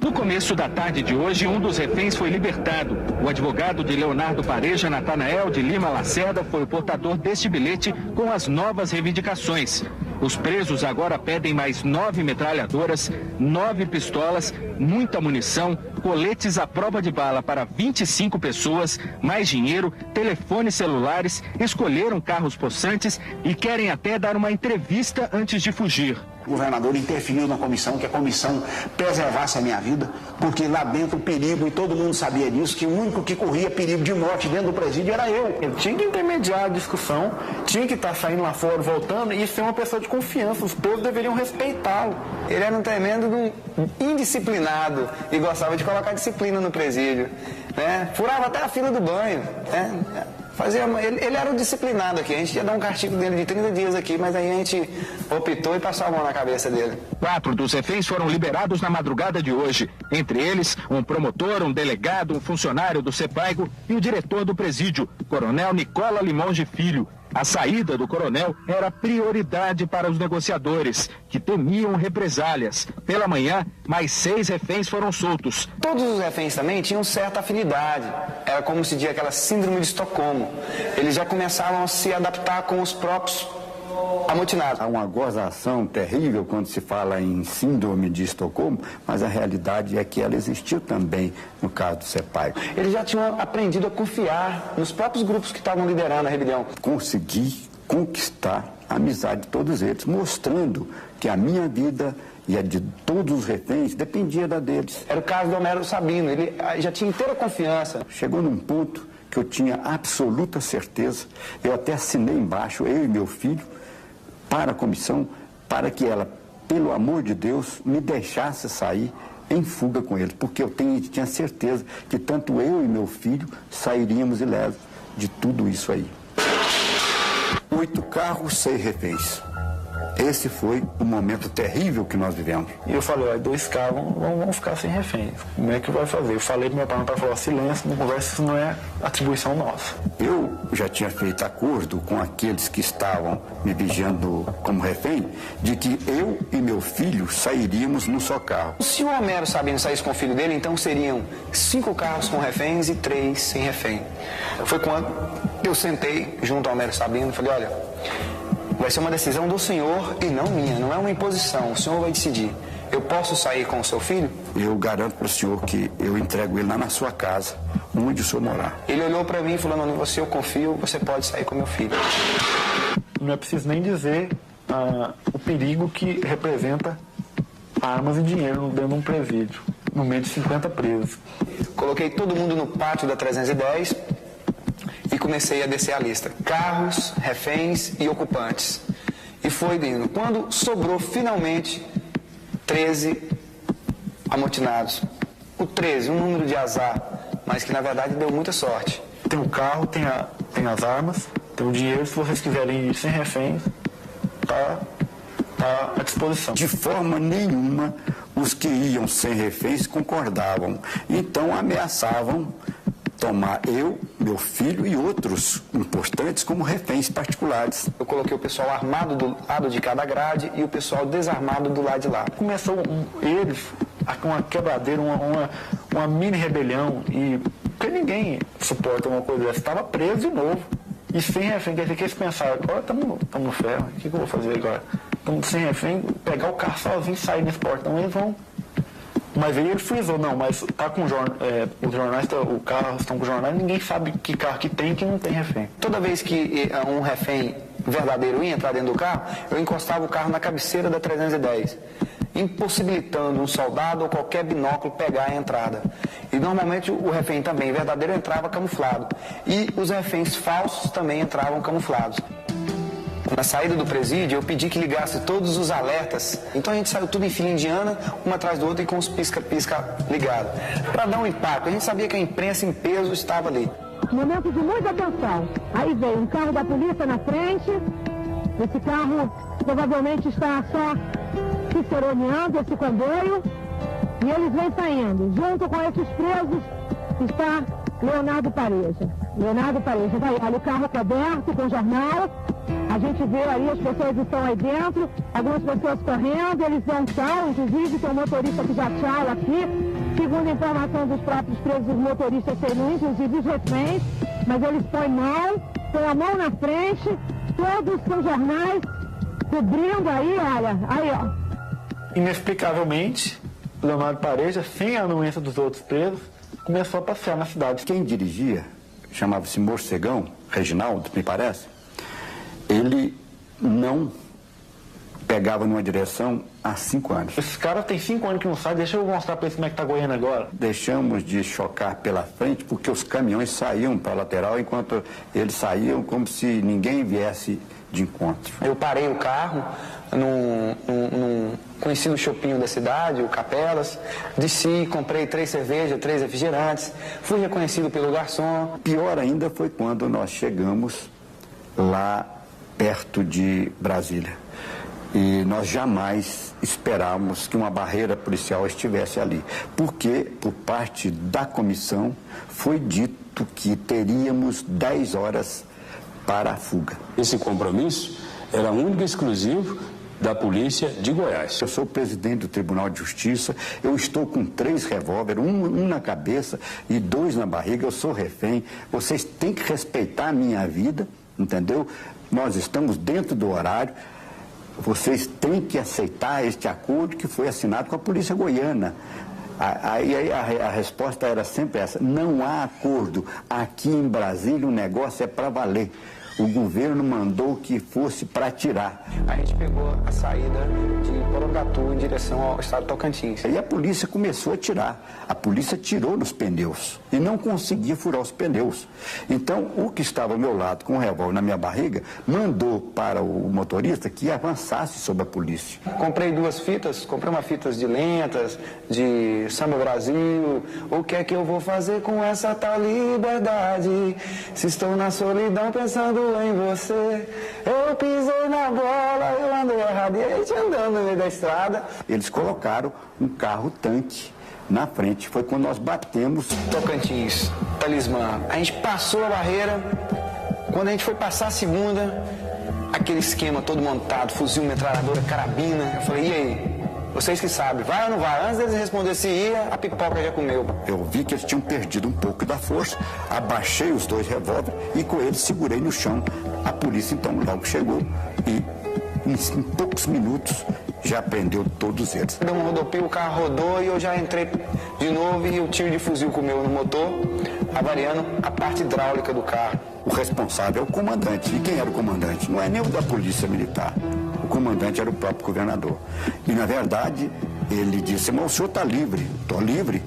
No começo da tarde de hoje, um dos reféns foi libertado. O advogado de Leonardo Pareja, Natanael de Lima Lacerda, foi o portador deste bilhete com as novas reivindicações. Os presos agora pedem mais 9 metralhadoras, 9 pistolas, muita munição, coletes à prova de bala para 25 pessoas, mais dinheiro, telefones celulares, escolheram carros possantes e querem até dar uma entrevista antes de fugir. O governador interferiu na comissão, que a comissão preservasse a minha vida, porque lá dentro o perigo, e todo mundo sabia disso, que o único que corria perigo de morte dentro do presídio era eu. Ele tinha que intermediar a discussão, tinha que estar saindo lá fora, voltando, e ser uma pessoa de confiança. Os presos deveriam respeitá-lo. Ele era um tremendo indisciplinado e gostava de colocar disciplina no presídio, né? Furava até a fila do banho, né? Ele era um disciplinado aqui. A gente ia dar um castigo dele de 30 dias aqui, mas aí a gente optou e passou a mão na cabeça dele. 4 dos reféns foram liberados na madrugada de hoje. Entre eles, um promotor, um delegado, um funcionário do CEPAIGO e o diretor do presídio, Coronel Nicola Limonge Filho. A saída do coronel era prioridade para os negociadores, que temiam represálias. Pela manhã, mais 6 reféns foram soltos. Todos os reféns também tinham certa afinidade. Era como se diz aquela síndrome de Estocolmo. Eles já começavam a se adaptar com os próprios amotinados. Há uma gozação terrível quando se fala em síndrome de Estocolmo, mas a realidade é que ela existiu também no caso do CEPAIGO. Eles já tinham aprendido a confiar nos próprios grupos que estavam liderando a rebelião. Consegui conquistar a amizade de todos eles, mostrando que a minha vida e a de todos os reféns dependia da deles. Era o caso do Homero Sabino, ele já tinha inteira confiança. Chegou num ponto que eu tinha absoluta certeza, eu até assinei embaixo, eu e meu filho, para a comissão, para que ela, pelo amor de Deus, me deixasse sair em fuga com eles, porque eu tinha certeza que tanto eu e meu filho sairíamos ilesos de tudo isso aí. 8 carros, 6 reféns. Esse foi o momento terrível que nós vivemos. E eu falei, 2 carros vão ficar sem reféns. Como é que vai fazer? Eu falei pro meu pai falou, silêncio, não conversa, isso não é atribuição nossa. Eu já tinha feito acordo com aqueles que estavam me vigiando como refém, de que eu e meu filho sairíamos num só carro. Se o Homero Sabino saísse com o filho dele, então seriam 5 carros com reféns e 3 sem refém. Foi quando eu sentei junto ao Homero Sabino e falei, olha, vai ser uma decisão do senhor e não minha, não é uma imposição, o senhor vai decidir. Eu posso sair com o seu filho? Eu garanto para o senhor que eu entrego ele lá na sua casa, onde o senhor morar. Ele olhou para mim e falou, não, você eu confio, você pode sair com meu filho. Não é preciso nem dizer o perigo que representa armas e dinheiro dentro de um presídio, no meio de 50 presos. Coloquei todo mundo no pátio da 310 e comecei a descer a lista. Carros, reféns e ocupantes. E foi indo. Quando sobrou finalmente 13 amotinados. O 13, um número de azar, mas que na verdade deu muita sorte. Tem o carro, tem as armas, tem o dinheiro, se vocês quiserem ir sem reféns, tá à disposição. De forma nenhuma, os que iam sem reféns concordavam. Então ameaçavam tomar eu, meu filho e outros importantes como reféns particulares. Eu coloquei o pessoal armado do lado de cada grade e o pessoal desarmado do lado de lá. Começou eles com uma quebradeira, uma mini rebelião, e porque ninguém suporta uma coisa dessa. Estava preso de novo e sem refém. Quer dizer que eles pensaram, agora estamos no ferro, o que eu vou fazer agora? Estamos sem refém, pegar o carro sozinho e sair nesse portão, eles vão. Mas aí ele frisou, não, mas tá com os jornais, o carro estão com os jornais, ninguém sabe que carro que tem e que não tem refém. Toda vez que um refém verdadeiro ia entrar dentro do carro, eu encostava o carro na cabeceira da 310, impossibilitando um soldado ou qualquer binóculo pegar a entrada. E normalmente o refém também verdadeiro entrava camuflado. E os reféns falsos também entravam camuflados. Na saída do presídio, eu pedi que ligasse todos os alertas. Então a gente saiu tudo em fila indiana, uma atrás do outro e com os pisca-pisca ligados. Para dar um impacto, a gente sabia que a imprensa em peso estava ali. Momento de muita atenção. Aí veio um carro da polícia na frente. Esse carro provavelmente está só ciceroneando esse comboio. E eles vêm saindo. Junto com esses presos está Leonardo Pareja. Leonardo Pareja vai, olha, o carro coberto com jornal. A gente vê ali, as pessoas estão aí dentro, algumas pessoas correndo, eles dão tchau, inclusive tem um motorista que já tchau aqui. Segundo a informação dos próprios presos, os motoristas seriam inclusive os reféns, mas eles põem a mão na frente, todos com jornais, cobrindo aí, olha, aí ó. Inexplicavelmente, Leonardo Pareja, sem a anuência dos outros presos, começou a passear na cidade. Quem dirigia, chamava-se Morcegão, Reginaldo, me parece, ele não pegava numa direção há 5 anos. Esse cara tem 5 anos que não sai, deixa eu mostrar para eles como é que tá Goiânia agora. Deixamos de chocar pela frente porque os caminhões saíam para a lateral enquanto eles saíam como se ninguém viesse de encontro. Eu parei o carro, conheci no shopping da cidade, o Capelas, desci, comprei 3 cervejas, 3 refrigerantes, fui reconhecido pelo garçom. Pior ainda foi quando nós chegamos lá perto de Brasília. E nós jamais esperávamos que uma barreira policial estivesse ali, porque, por parte da comissão, foi dito que teríamos 10 horas para a fuga. Esse compromisso era único e exclusivo da Polícia de Goiás. Eu sou presidente do Tribunal de Justiça, eu estou com 3 revólveres, um na cabeça e 2 na barriga, eu sou refém. Vocês têm que respeitar a minha vida, entendeu? Nós estamos dentro do horário. Vocês têm que aceitar este acordo que foi assinado com a Polícia Goiana. A resposta era sempre essa: não há acordo. Aqui em Brasília o negócio é para valer. O governo mandou que fosse para atirar. A gente pegou a saída de Porangatu em direção ao estado de Tocantins. E a polícia começou a tirar. A polícia tirou nos pneus e não conseguia furar os pneus. Então, o que estava ao meu lado com o revólver na minha barriga mandou para o motorista que avançasse sobre a polícia. Comprei 2 fitas, comprei uma fita de lentas, de Samba Brasil. O que é que eu vou fazer com essa tal liberdade? Se estou na solidão pensando em você, eu pisei na bola, eu andei errado, e a gente andando no meio da estrada. Eles colocaram um carro-tanque na frente, foi quando nós batemos. Tocantins, Talismã, a gente passou a barreira, quando a gente foi passar a segunda, aquele esquema todo montado, fuzil, metralhadora, carabina, eu falei, e aí? Vocês que sabem, vai ou não vai? Antes deles responder se ia, a pipoca já comeu. Eu vi que eles tinham perdido um pouco da força, abaixei os 2 revólveres e com eles segurei no chão. A polícia então logo chegou e em poucos minutos já prendeu todos eles. Deu um rodopeio, o carro rodou e eu já entrei de novo e o tiro de fuzil comeu no motor, avariando a parte hidráulica do carro. O responsável é o comandante. E quem era o comandante? Não é nem o da polícia militar. O comandante era o próprio governador. E, na verdade, ele disse, mas o senhor está livre. Estou livre,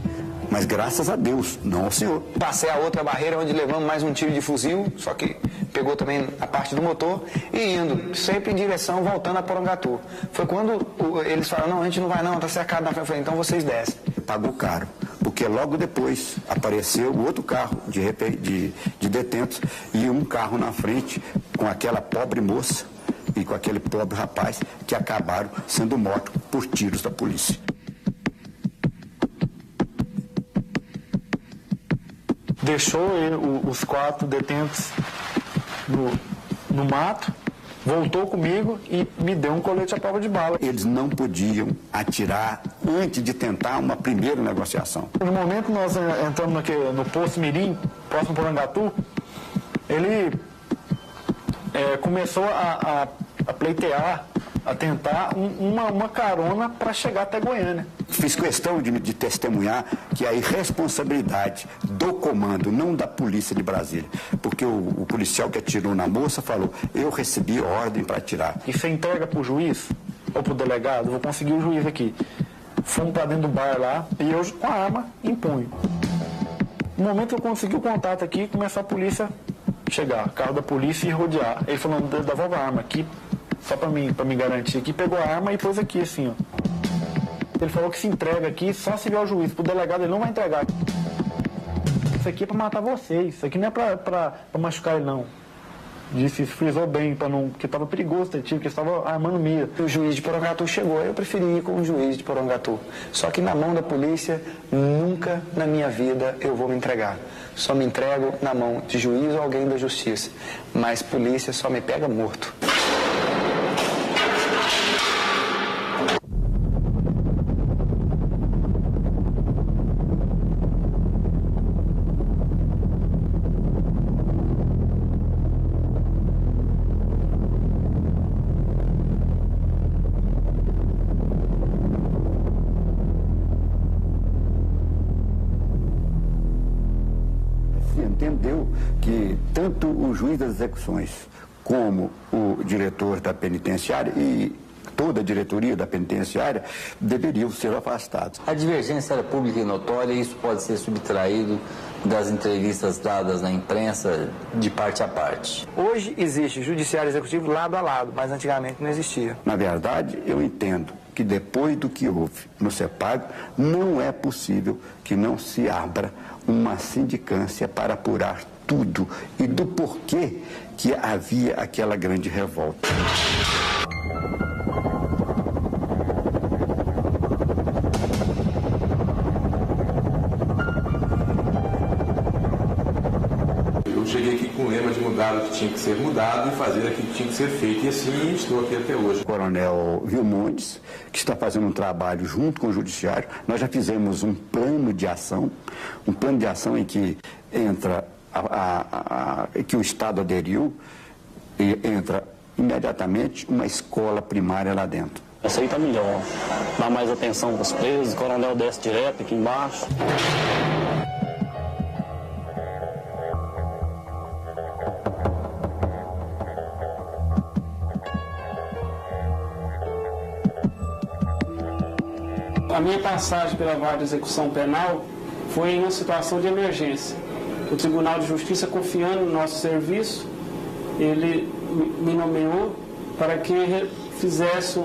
mas graças a Deus, não ao senhor. Passei a outra barreira onde levamos mais um tiro de fuzil, só que pegou também a parte do motor e indo, sempre em direção, voltando a Porangatu. Foi quando eles falaram, não, a gente não vai não, está cercado na frente. Eu falei, então vocês descem. Pagou caro, porque logo depois apareceu outro carro de detentos e um carro na frente com aquela pobre moça e com aquele pobre rapaz que acabaram sendo mortos por tiros da polícia. Deixou os 4 detentos no mato, voltou comigo e me deu um colete à prova de bala. Eles não podiam atirar antes de tentar uma primeira negociação. No momento que nós entramos no posto Mirim, próximo ao Porangatu, ele começou a pleitear, a tentar uma carona para chegar até Goiânia. Fiz questão de testemunhar que a irresponsabilidade do comando, não da polícia de Brasília, porque o policial que atirou na moça falou, eu recebi ordem para atirar. E você entrega para o juiz ou para o delegado, vou conseguir o juiz aqui. Fomos para dentro do bar lá e eu com a arma em punho. No momento que eu consegui o contato aqui, começou a polícia chegar, carro da polícia e rodear. Ele falou, devolva a arma aqui, só para me garantir aqui, pegou a arma e pôs aqui assim, ó. Ele falou que se entrega aqui só se vier o juiz. Pro delegado ele não vai entregar. Isso aqui é para matar vocês, isso aqui não é para machucar ele não. Disse, frisou bem, porque estava perigoso ter tiro, porque estava armando mira. O juiz de Porangatu chegou, eu preferi ir com o juiz de Porangatu. Só que na mão da polícia, nunca na minha vida eu vou me entregar. Só me entrego na mão de juiz ou alguém da justiça. Mas polícia só me pega morto. Entendeu que tanto o juiz das execuções como o diretor da penitenciária e toda a diretoria da penitenciária, deveriam ser afastados. A divergência era pública e notória e isso pode ser subtraído das entrevistas dadas na imprensa de parte a parte. Hoje existe judiciário executivo lado a lado, mas antigamente não existia. Na verdade, eu entendo que depois do que houve no CEPAG, não é possível que não se abra uma sindicância para apurar tudo e do porquê que havia aquela grande revolta. Eu cheguei aqui com o lema de mudar o que tinha que ser mudado e fazer aquilo que tinha que ser feito, e assim estou aqui até hoje. O Coronel Vilmontes, que está fazendo um trabalho junto com o Judiciário, nós já fizemos um plano de ação em que entra que o Estado aderiu e entra imediatamente uma escola primária lá dentro. Essa aí tá melhor, dá mais atenção para os presos, o coronel desce direto aqui embaixo. A minha passagem pela vara de execução penal foi em uma situação de emergência. O Tribunal de Justiça, confiando no nosso serviço, ele me nomeou para que fizesse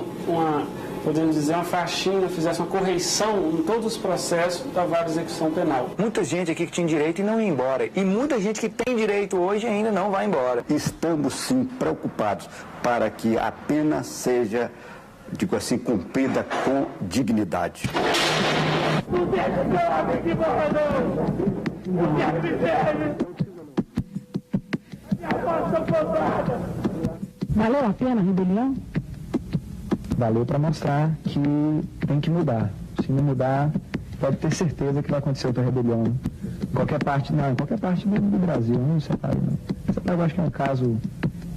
podemos dizer, uma faxina, fizesse uma correição em todos os processos da vara de execução penal. Muita gente aqui que tinha direito e não ia embora. E muita gente que tem direito hoje ainda não vai embora. Estamos, sim, preocupados para que a pena seja, digo assim, cumprida com dignidade. Valeu a pena a rebelião? Valeu para mostrar que tem que mudar. Se não mudar, pode ter certeza que vai acontecer outra rebelião. Em qualquer parte do Brasil, não sei lá. Eu acho que é um caso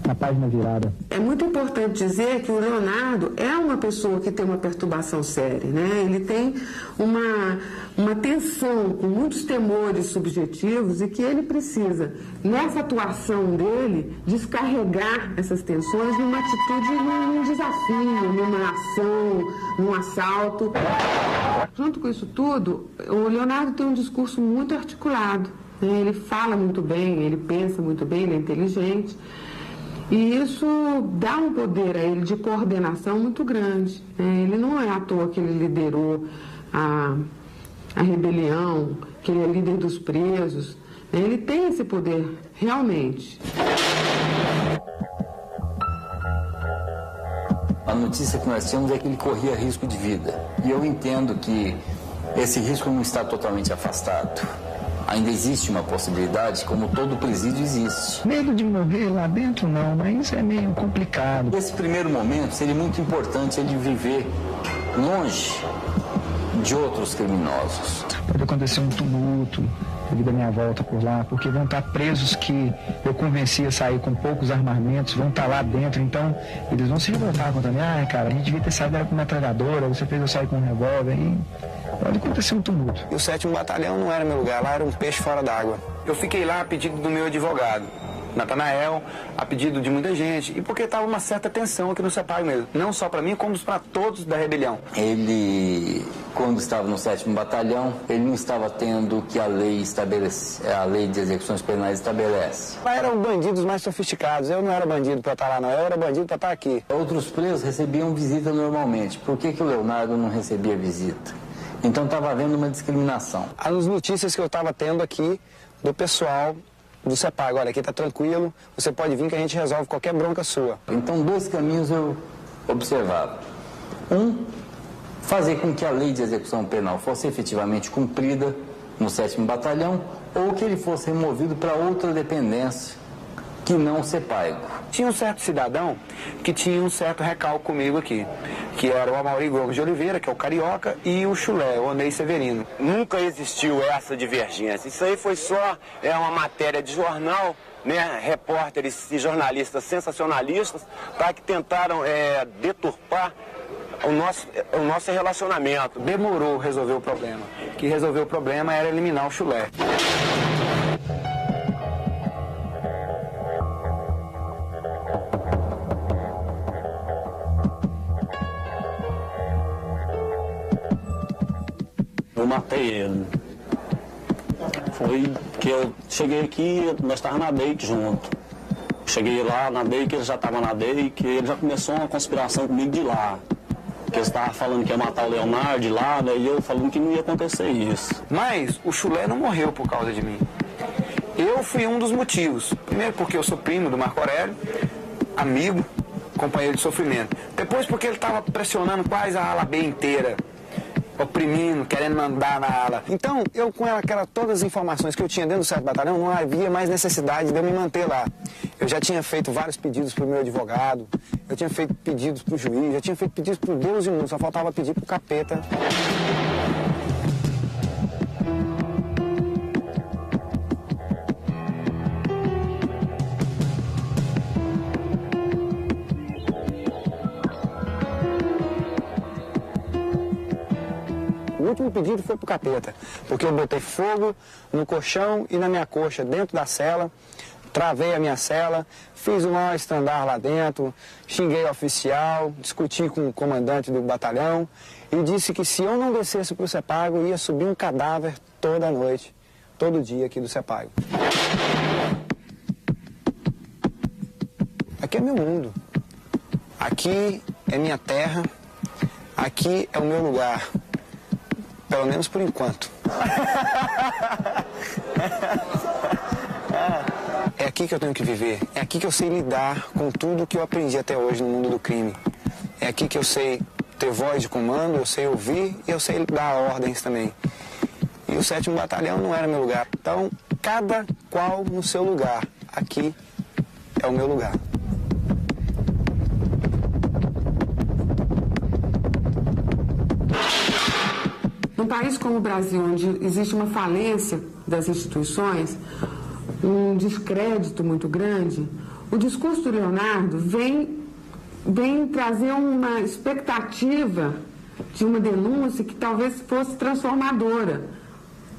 na página virada. É muito importante dizer que o Leonardo é uma pessoa que tem uma perturbação séria, né? Ele tem uma tensão com muitos temores subjetivos e que ele precisa, nessa atuação dele, descarregar essas tensões numa atitude, num desafio, numa ação, num assalto. Junto com isso tudo, o Leonardo tem um discurso muito articulado, né? Ele fala muito bem, ele pensa muito bem, ele é inteligente. E isso dá um poder a ele de coordenação muito grande. Ele não é à toa que ele liderou a rebelião, que ele é líder dos presos. Ele tem esse poder, realmente. A notícia que nós tínhamos é que ele corria risco de vida. E eu entendo que esse risco não está totalmente afastado. Ainda existe uma possibilidade, como todo presídio existe. Medo de morrer lá dentro não, mas é meio complicado. Nesse primeiro momento seria muito importante ele viver longe de outros criminosos. Pode acontecer um tumulto devido à minha volta por lá, porque vão estar presos que eu convenci a sair com poucos armamentos, vão estar lá dentro, então eles vão se revoltar contra mim. Ah, cara, a gente devia ter saído com uma metralhadora, você fez eu sair com um revólver, aí pode acontecer um tumulto. E o 7º Batalhão não era meu lugar, lá era um peixe fora d'água. Eu fiquei lá a pedido do meu advogado, Natanael, a pedido de muita gente, e porque estava uma certa tensão aqui no CEPAG mesmo, não só para mim, como para todos da rebelião. Ele, quando estava no 7º Batalhão, ele não estava tendo o que a lei de execuções penais estabelece. Lá eram bandidos mais sofisticados, eu não era bandido para estar lá não, eu era bandido para estar aqui. Outros presos recebiam visita normalmente, por que o Leonardo não recebia visita? Então estava havendo uma discriminação. As notícias que eu estava tendo aqui do pessoal do CEPAG, olha, aqui tá tranquilo, você pode vir que a gente resolve qualquer bronca sua. Então, dois caminhos eu observava. Um, fazer com que a lei de execução penal fosse efetivamente cumprida no 7º Batalhão, ou que ele fosse removido para outra dependência, que não o CEPAG. Tinha um certo cidadão que tinha um certo recalque comigo aqui, que era o Amaury Gomes de Oliveira, que é o Carioca, e o Chulé, o Onei Severino. Nunca existiu essa divergência. Isso aí foi só uma matéria de jornal, né? Repórteres e jornalistas sensacionalistas, tá, que tentaram deturpar o nosso relacionamento. Demorou resolver o problema. Que resolver o problema era eliminar o Chulé. matei ele. Foi que eu cheguei aqui, nós estávamos na DEIC junto. Cheguei lá na DEIC, ele já estava na DEIC, ele já começou uma conspiração comigo de lá. Que eles estavam falando que ia matar o Leonardo de lá, daí eu falando que não ia acontecer isso. Mas o Chulé não morreu por causa de mim. Eu fui um dos motivos. Primeiro porque eu sou primo do Marco Aurélio, amigo, companheiro de sofrimento. Depois porque ele estava pressionando quase a ala B inteira, oprimindo, querendo mandar na ala. Então, eu com todas as informações que eu tinha dentro do 7º Batalhão, não havia mais necessidade de eu me manter lá. Eu já tinha feito vários pedidos para o meu advogado, eu tinha feito pedidos para o juiz, já tinha feito pedidos para Deus e o mundo, só faltava pedir para o capeta. O último pedido foi pro capeta, porque eu botei fogo no colchão e na minha coxa, dentro da cela, travei a minha cela, fiz o maior estandar lá dentro, xinguei o oficial, discuti com o comandante do batalhão e disse que se eu não descesse pro Sepago, ia subir um cadáver toda noite, todo dia aqui do Sepago. Aqui é meu mundo, aqui é minha terra, aqui é o meu lugar. Pelo menos por enquanto. É aqui que eu tenho que viver. É aqui que eu sei lidar com tudo que eu aprendi até hoje no mundo do crime. É aqui que eu sei ter voz de comando, eu sei ouvir e eu sei dar ordens também. E o 7º Batalhão não era meu lugar. Então, cada qual no seu lugar. Aqui é o meu lugar. Num país como o Brasil, onde existe uma falência das instituições, um descrédito muito grande, o discurso do Leonardo vem trazer uma expectativa de uma denúncia que talvez fosse transformadora.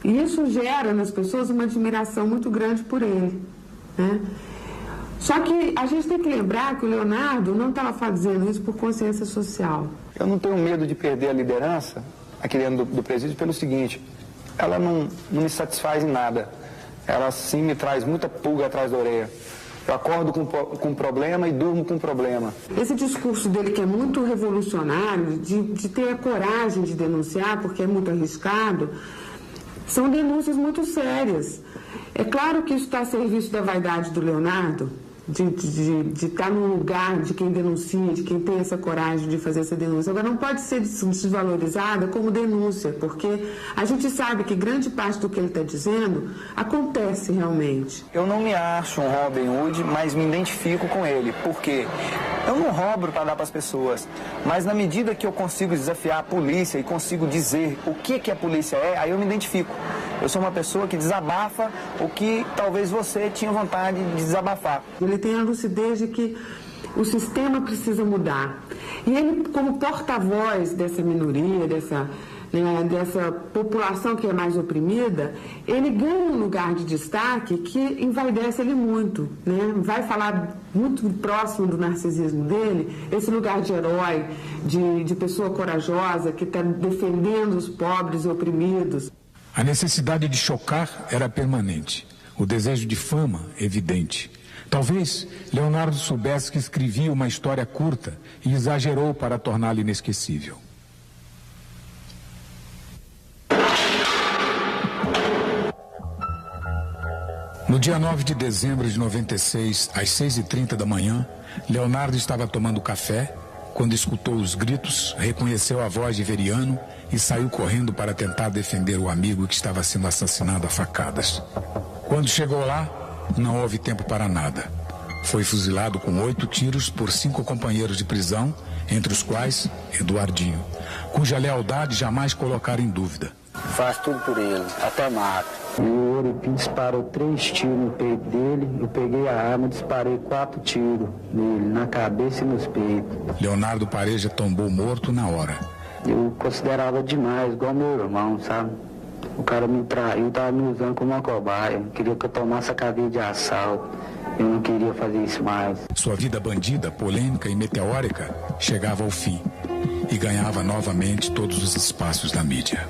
E isso gera nas pessoas uma admiração muito grande por ele, né? Só que a gente tem que lembrar que o Leonardo não estava fazendo isso por consciência social. Eu não tenho medo de perder a liderança aqui dentro do presídio pelo seguinte: ela não me satisfaz em nada. Ela sim me traz muita pulga atrás da orelha. Eu acordo com problema e durmo com problema. Esse discurso dele, que é muito revolucionário, de ter a coragem de denunciar, porque é muito arriscado, são denúncias muito sérias. É claro que isso está a serviço da vaidade do Leonardo, de estar no lugar de quem denuncia, de quem tem essa coragem de fazer essa denúncia. Agora, não pode ser desvalorizada como denúncia, porque a gente sabe que grande parte do que ele está dizendo acontece realmente. Eu não me acho um Robin Hood, mas me identifico com ele. Por quê? Eu não roubo para dar para as pessoas, mas na medida que eu consigo desafiar a polícia e consigo dizer o que a polícia é, aí eu me identifico. Eu sou uma pessoa que desabafa o que talvez você tinha vontade de desabafar. Ele tem a lucidez de que o sistema precisa mudar. E ele, como porta-voz dessa minoria, dessa população que é mais oprimida, ele ganha um lugar de destaque que envaidece ele muito, né? Vai falar muito próximo do narcisismo dele, esse lugar de herói, de pessoa corajosa que está defendendo os pobres e oprimidos. A necessidade de chocar era permanente, o desejo de fama evidente. Talvez Leonardo soubesse que escrevia uma história curta e exagerou para torná-la inesquecível. No dia 9 de dezembro de 96, às 6h30 da manhã, Leonardo estava tomando café quando escutou os gritos, reconheceu a voz de Veriano e saiu correndo para tentar defender o amigo que estava sendo assassinado a facadas. Quando chegou lá, não houve tempo para nada. Foi fuzilado com 8 tiros por 5 companheiros de prisão, entre os quais Eduardinho, cuja lealdade jamais colocaram em dúvida. Faz tudo por ele, até mato. O Oripim disparou 3 tiros no peito dele, eu peguei a arma e disparei 4 tiros nele, na cabeça e nos peitos. Leonardo Pareja tombou morto na hora. Eu considerava demais, igual meu irmão, sabe? O cara me traiu, estava me usando como uma cobaia, queria que eu tomasse a cadeia de assalto. Eu não queria fazer isso mais. Sua vida bandida, polêmica e meteórica chegava ao fim e ganhava novamente todos os espaços da mídia.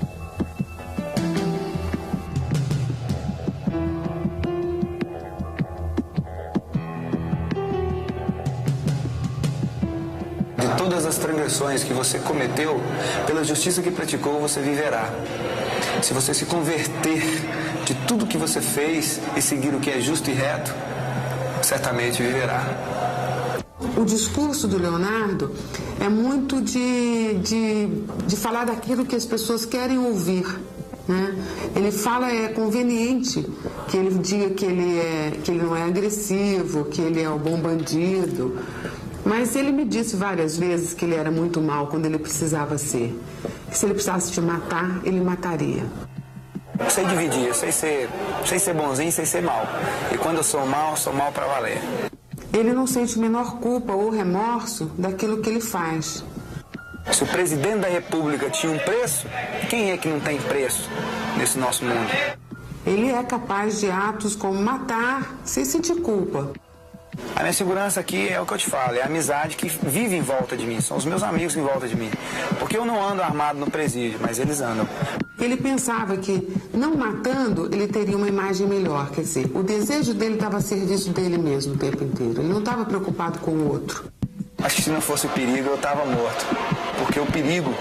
todas as transgressões que você cometeu, pela justiça que praticou, você viverá. Se você se converter de tudo que você fez e seguir o que é justo e reto, certamente viverá. O discurso do Leonardo é muito de falar daquilo que as pessoas querem ouvir, né? Ele fala, é conveniente que ele diga que ele não é agressivo, que ele é o bom bandido, mas ele me disse várias vezes que ele era muito mal quando ele precisava ser. Que se ele precisasse te matar, ele mataria. Sei dividir, sei ser bonzinho, sei ser mal. E quando eu sou mal pra valer. Ele não sente menor culpa ou remorso daquilo que ele faz. Se o presidente da República tinha um preço, quem é que não tem preço nesse nosso mundo? Ele é capaz de atos como matar sem sentir culpa. A minha segurança aqui é o que eu te falo, é a amizade que vive em volta de mim, são os meus amigos em volta de mim. Porque eu não ando armado no presídio, mas eles andam. Ele pensava que, não matando, ele teria uma imagem melhor. Quer dizer, o desejo dele estava a serviço dele mesmo o tempo inteiro. Ele não estava preocupado com o outro. Acho que se não fosse o perigo, eu estava morto. Porque o perigo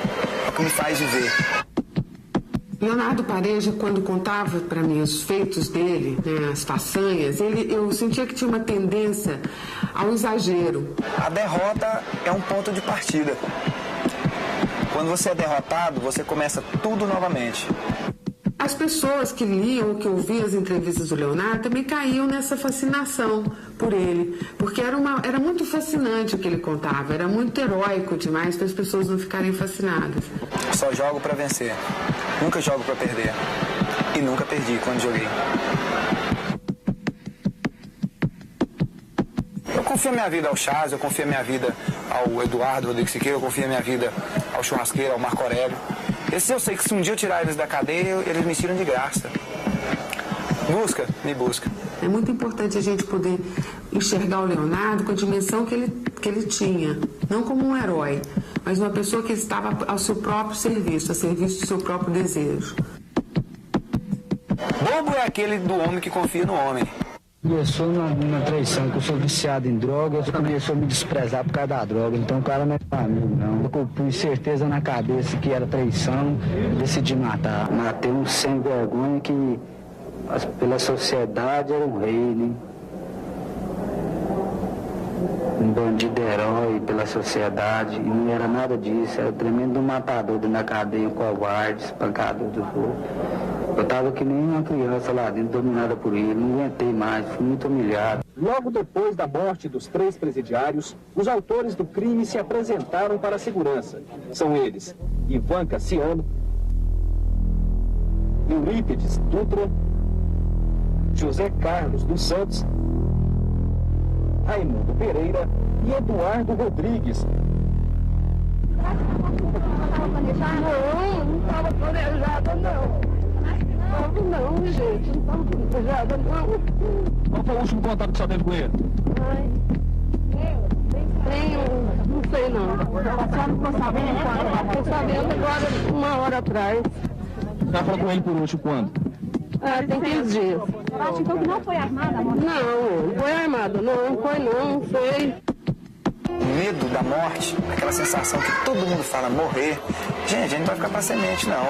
é o que me faz viver. Leonardo Pareja, quando contava para mim os feitos dele, né, as façanhas, eu sentia que tinha uma tendência ao exagero. A derrota é um ponto de partida. Quando você é derrotado, você começa tudo novamente. As pessoas que liam ou que ouviam as entrevistas do Leonardo também caíam nessa fascinação por ele, porque era muito fascinante o que ele contava, era muito heróico demais para as pessoas não ficarem fascinadas. Só jogo para vencer, nunca jogo para perder. E nunca perdi quando joguei. Eu confio a minha vida ao Chaz, eu confio a minha vida ao Eduardo Rodrigues Siqueira, eu confio a minha vida ao Churrasqueiro, ao Marco Aurélio. Esse eu sei que se um dia eu tirar eles da cadeia, eles me tiram de graça. Me busca. É muito importante a gente poder enxergar o Leonardo com a dimensão que ele tinha. Não como um herói, mas uma pessoa que estava ao seu próprio serviço, a serviço do seu próprio desejo. Bobo é aquele do homem que confia no homem. Começou na traição, que eu sou viciado em drogas, começou a me desprezar por causa da droga, então o cara não é amigo, não. Eu pus certeza na cabeça que era traição, decidi matar. Matei um sem vergonha que pela sociedade era um rei, né? Um bandido herói pela sociedade, e não era nada disso, era tremendo matador dentro da cadeia, covarde, espancador dos outros. Eu estava que nem uma criança lá dentro, dominada por ele, não aguentei mais, fui muito humilhado. Logo depois da morte dos 3 presidiários, os autores do crime se apresentaram para a segurança. São eles: Ivan Cassiano, Eurípides Dutra, José Carlos dos Santos, Raimundo Pereira e Eduardo Rodrigues. Não estava planejada, não. Não, gente, não estava planejada, não. Qual foi o último contato que você teve com ele? Não sei não. Só não ficou sabendo quando? Estou sabendo agora, 1 hora atrás. Você falou com ele por último quando? Tem 15 dias. Então que não foi armada, amor? Não foi armada, não foi. Medo da morte, aquela sensação que todo mundo fala, morrer. Gente, a gente não vai ficar pra semente, não.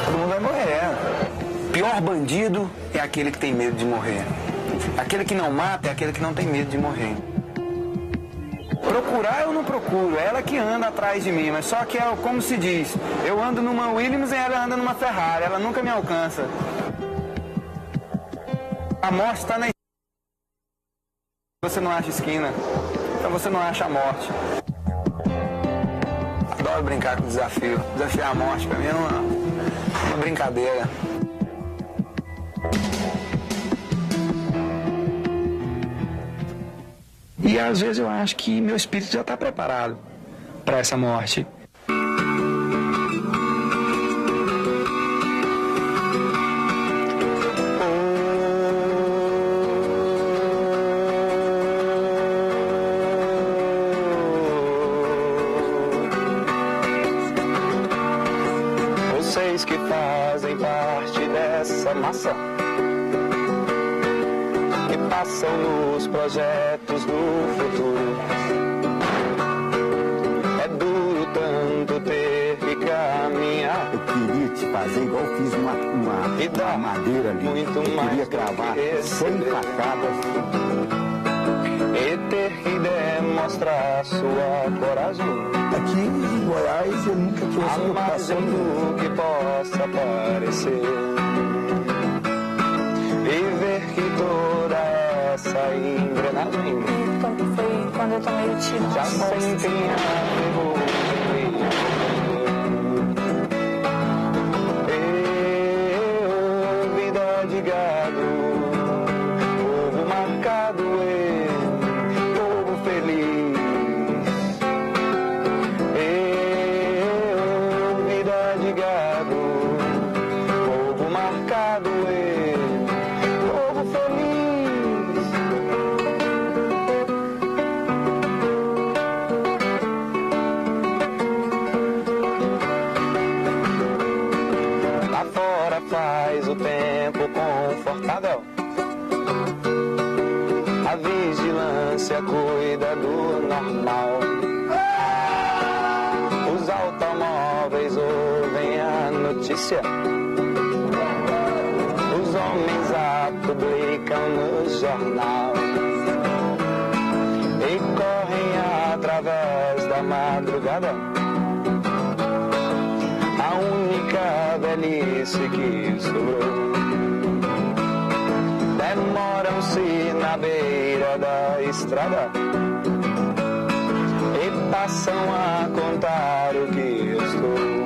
Todo mundo vai morrer. Pior bandido é aquele que tem medo de morrer. Aquele que não mata é aquele que não tem medo de morrer. Procurar eu não procuro, é ela que anda atrás de mim, mas só que é como se diz, eu ando numa Williams e ela anda numa Ferrari, ela nunca me alcança. A morte está na esquina. Você não acha esquina, então você não acha a morte. Adoro brincar com o desafio. Desafiar a morte pra mim é uma brincadeira. E às vezes eu acho que meu espírito já está preparado para essa morte. Vocês que fazem parte dessa massa, que passam nos projetos do futuro, fazer igual eu fiz uma madeira ali. Eu queria cravar 100 facadas. E ter que demonstrar sua coragem. Aqui em Goiás eu nunca tive essa preocupação do que possa parecer. E ver que toda essa engrenagem foi quando eu tomei o tiro já sentem vida de gado, povo marcado e povo feliz. Vida de gado, povo marcado e povo feliz. Lá fora faz o tempo confortável, a vigilância cuida do normal. Os automóveis ouvem a notícia, os homens a publicam no jornal e correm através da madrugada. A única velhice que sobrou. Demoram-se na beira da estrada e passam a contar o que eu estou.